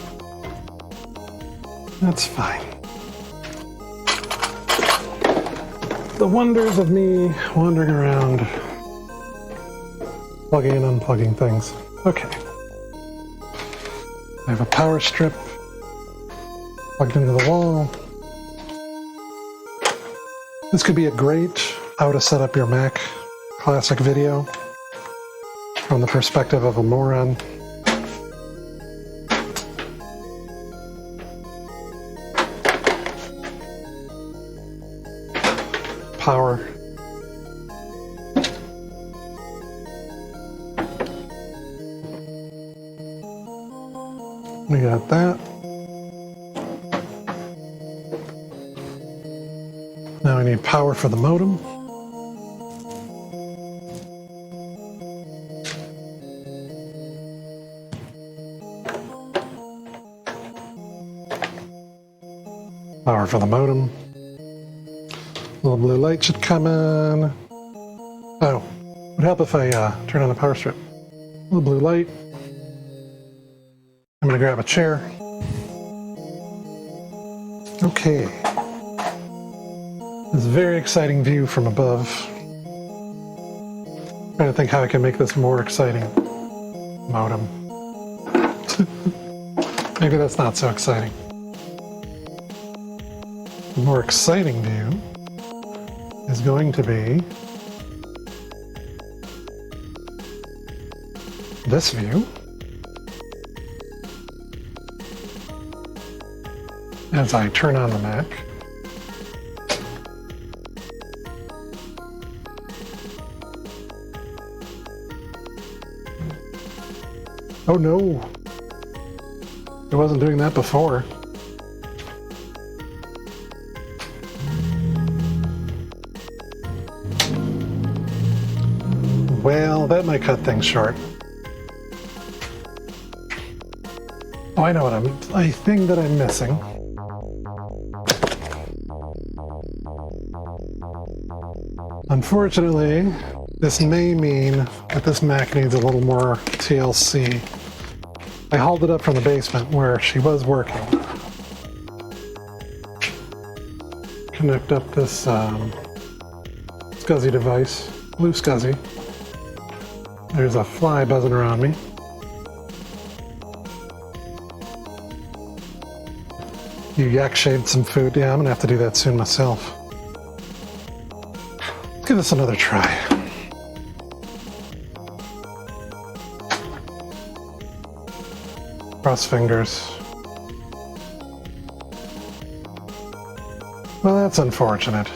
That's fine. The wonders of me wandering around, plugging and unplugging things. Okay. I have a power strip plugged into the wall. This could be a great how to set up your Mac Classic video from the perspective of a moron. Power. We got that. Now we need power for the modem. Power for the modem. Little blue light should come on. Oh, would help if I turn on the power strip. Little blue light. I'm gonna grab a chair. Okay. This very exciting view from above. Trying to think how I can make this more exciting. Modem. Maybe that's not so exciting. The more exciting view is going to be this view. As I turn on the Mac. Oh no! It wasn't doing that before. Well, that might cut things short. Oh, I know what a thing that I'm missing. Unfortunately, this may mean that this Mac needs a little more TLC. I hauled it up from the basement where she was working. Connect up this SCSI device, blue SCSI. There's a fly buzzing around me. You yak shaved some food. Yeah, I'm gonna have to do that soon myself. Let's give this another try. Cross fingers. Well, that's unfortunate.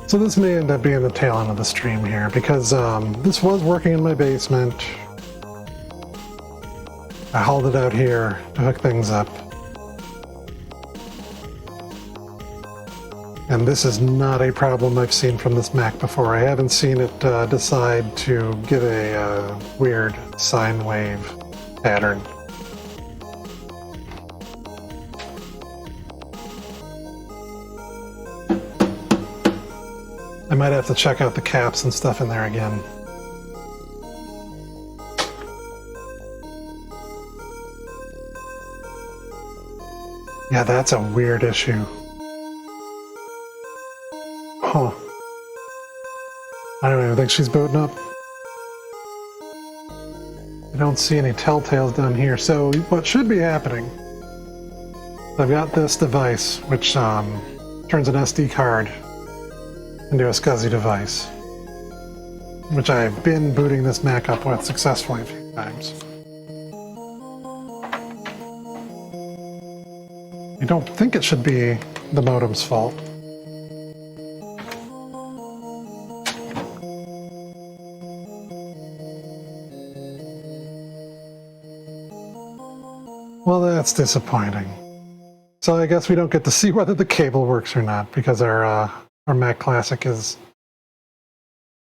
So this may end up being the tail end of the stream here, because this was working in my basement. I hauled it out here to hook things up. And this is not a problem I've seen from this Mac before. I haven't seen it decide to get a weird sine wave pattern. I might have to check out the caps and stuff in there again. Yeah, that's a weird issue. Huh. I don't even think she's booting up. I don't see any telltales down here. So what should be happening, I've got this device which turns an SD card into a SCSI device, which I've been booting this Mac up with successfully a few times. I don't think it should be the modem's fault. Well, that's disappointing. So I guess we don't get to see whether the cable works or not, because our Mac Classic is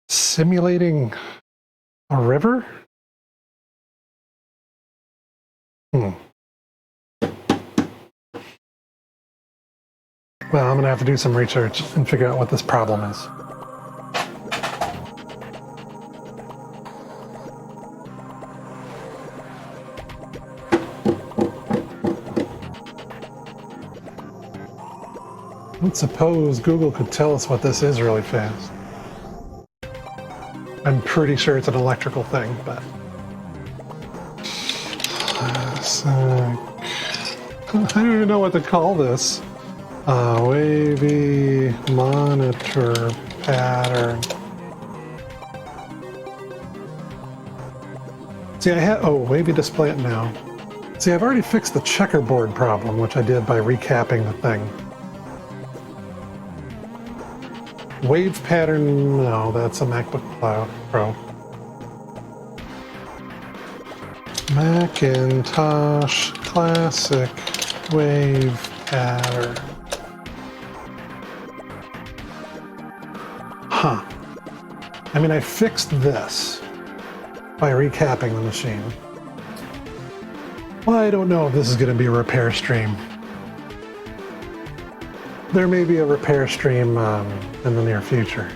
simulating a river? Well, I'm gonna have to do some research and figure out what this problem is. Let's suppose Google could tell us what this is really fast. I'm pretty sure it's an electrical thing, but... I don't even know what to call this. Wavy monitor pattern. See, I had... Oh, wavy display it now. See, I've already fixed the checkerboard problem, which I did by recapping the thing. Wave pattern, no, that's a MacBook Pro. Macintosh Classic Wave pattern. Huh. I mean, I fixed this by recapping the machine. Well, I don't know if this is going to be a repair stream. There may be a repair stream in the near future.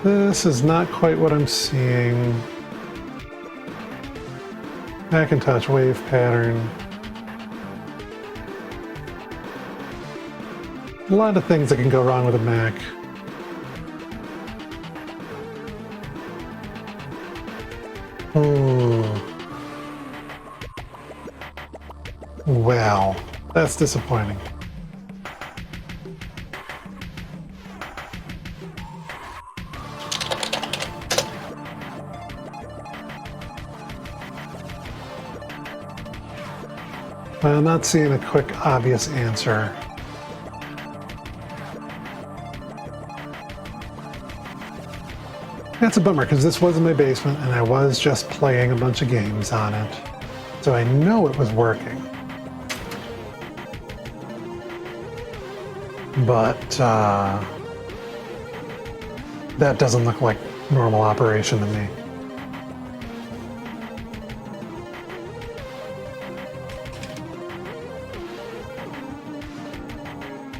This is not quite what I'm seeing. Macintosh wave pattern. A lot of things that can go wrong with a Mac. Wow, that's disappointing. I'm not seeing a quick, obvious answer. That's a bummer, because this was in my basement, and I was just playing a bunch of games on it. So I know it was working. But, that doesn't look like normal operation to me.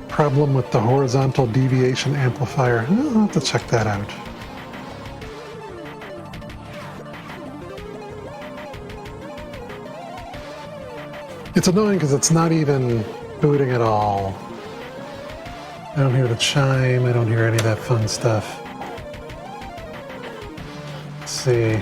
Problem with the horizontal deviation amplifier. I'll have to check that out. It's annoying because it's not even booting at all. I don't hear the chime, I don't hear any of that fun stuff. Let's see.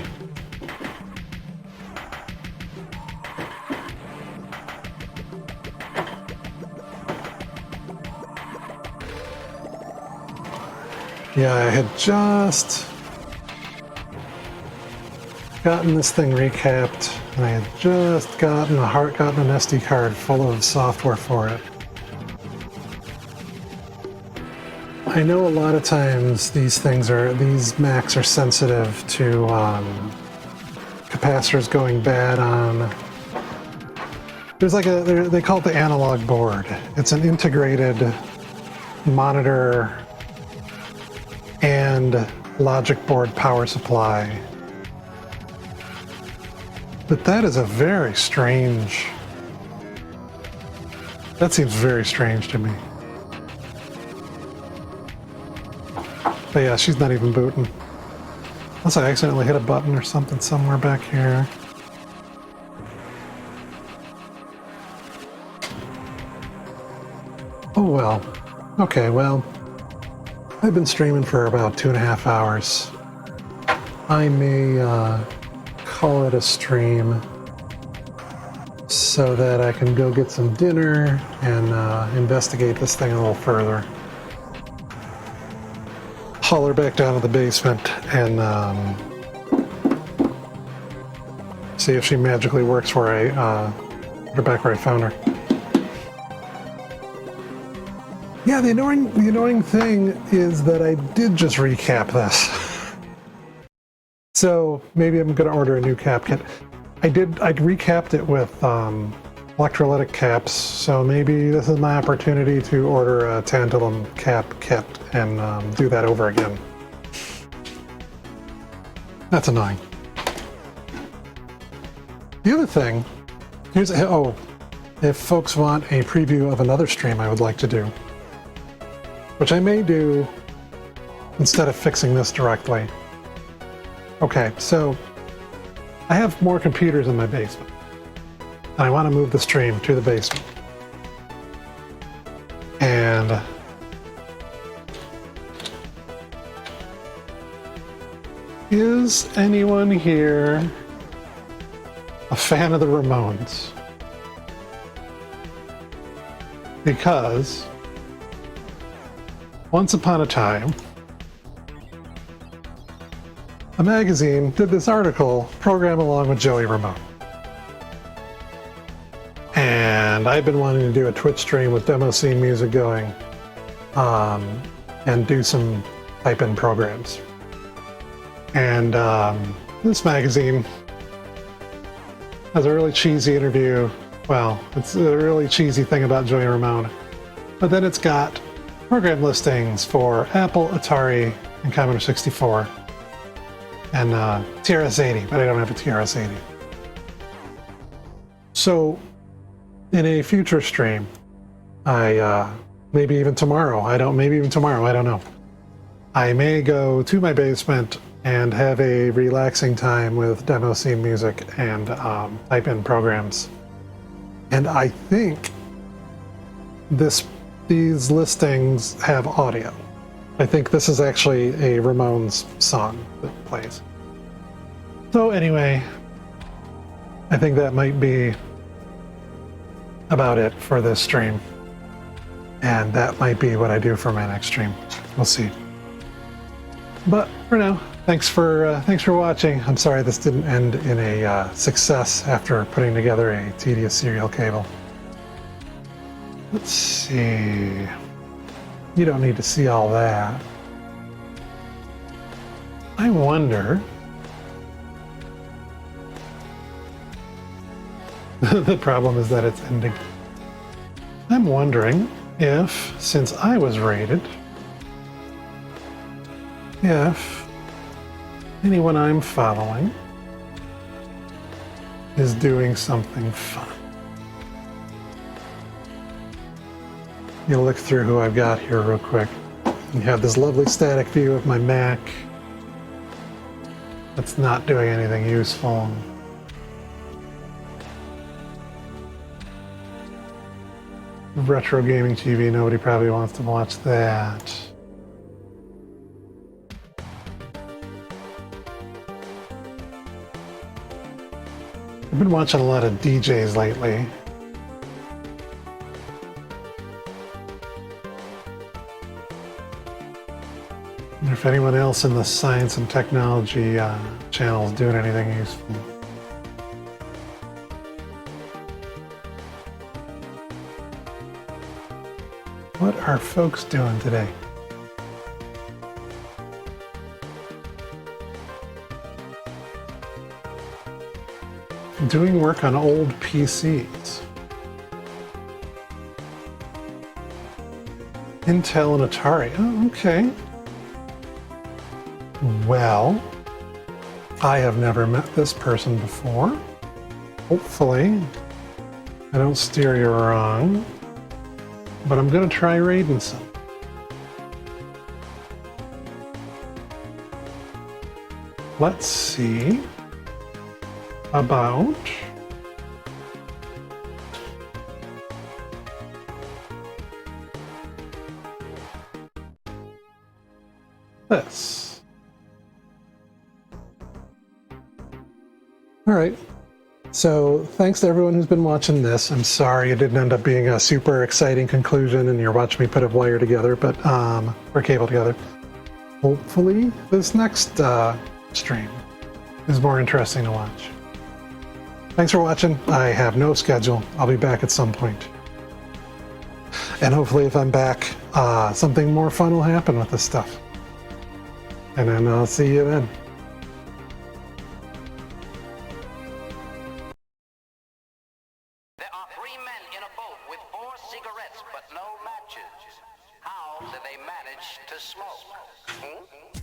Yeah, I had just gotten this thing recapped, and I had just gotten an SD card full of software for it. I know a lot of times these Macs are sensitive to capacitors going bad on. There's like they call it the analog board. It's an integrated monitor and logic board power supply. But that is that seems very strange to me. But yeah, she's not even booting. Unless I accidentally hit a button or something somewhere back here. Oh well. Okay, well, I've been streaming for about 2.5 hours. I may call it a stream so that I can go get some dinner and investigate this thing a little further. Haul her back down to the basement and see if she magically works where I put her back where I found her. Yeah, the annoying thing is that I did just recap this. So maybe I'm going to order a new cap kit. I recapped it with electrolytic caps, so maybe this is my opportunity to order a tantalum cap kit and do that over again. That's annoying. The other thing, if folks want a preview of another stream I would like to do, which I may do instead of fixing this directly. Okay, so I have more computers in my basement, and I want to move the stream to the basement. And is anyone here a fan of the Ramones? Because once upon a time, a magazine did this article, Program Along with Joey Ramone. And I've been wanting to do a Twitch stream with demo scene music going, and do some type-in programs. And this magazine has a really cheesy interview. Well, it's a really cheesy thing about Joey Ramone. But then it's got program listings for Apple, Atari, and Commodore 64. And TRS-80, but I don't have a TRS-80. So, in a future stream, maybe even tomorrow, I don't know. I may go to my basement and have a relaxing time with demo scene music and type in programs. And I think these listings have audio. I think this is actually a Ramones song that plays. So anyway, I think that might be about it for this stream. And that might be what I do for my next stream. We'll see. But for now, thanks for watching. I'm sorry this didn't end in a success after putting together a tedious serial cable. Let's see. You don't need to see all that. I wonder... The problem is that it's ending. I'm wondering if, since I was raided, if anyone I'm following is doing something fun. You look through who I've got here real quick. You have this lovely static view of my Mac that's not doing anything useful. Retro gaming TV, nobody probably wants to watch that. I've been watching a lot of DJs lately. They're if anyone else in the science and technology channel is doing anything useful. What are folks doing today? Doing work on old PCs. Intel and Atari. Oh, okay. Well, I have never met this person before. Hopefully, I don't steer you wrong. But I'm gonna try raiding some. Let's see about this. All right. So thanks to everyone who's been watching this. I'm sorry it didn't end up being a super exciting conclusion and you're watching me put a wire together, but or cable together. Hopefully this next stream is more interesting to watch. Thanks for watching. I have no schedule. I'll be back at some point. And hopefully if I'm back, something more fun will happen with this stuff. And then I'll see you then. There are 3 men in a boat with 4 cigarettes but no matches. How do they manage to smoke?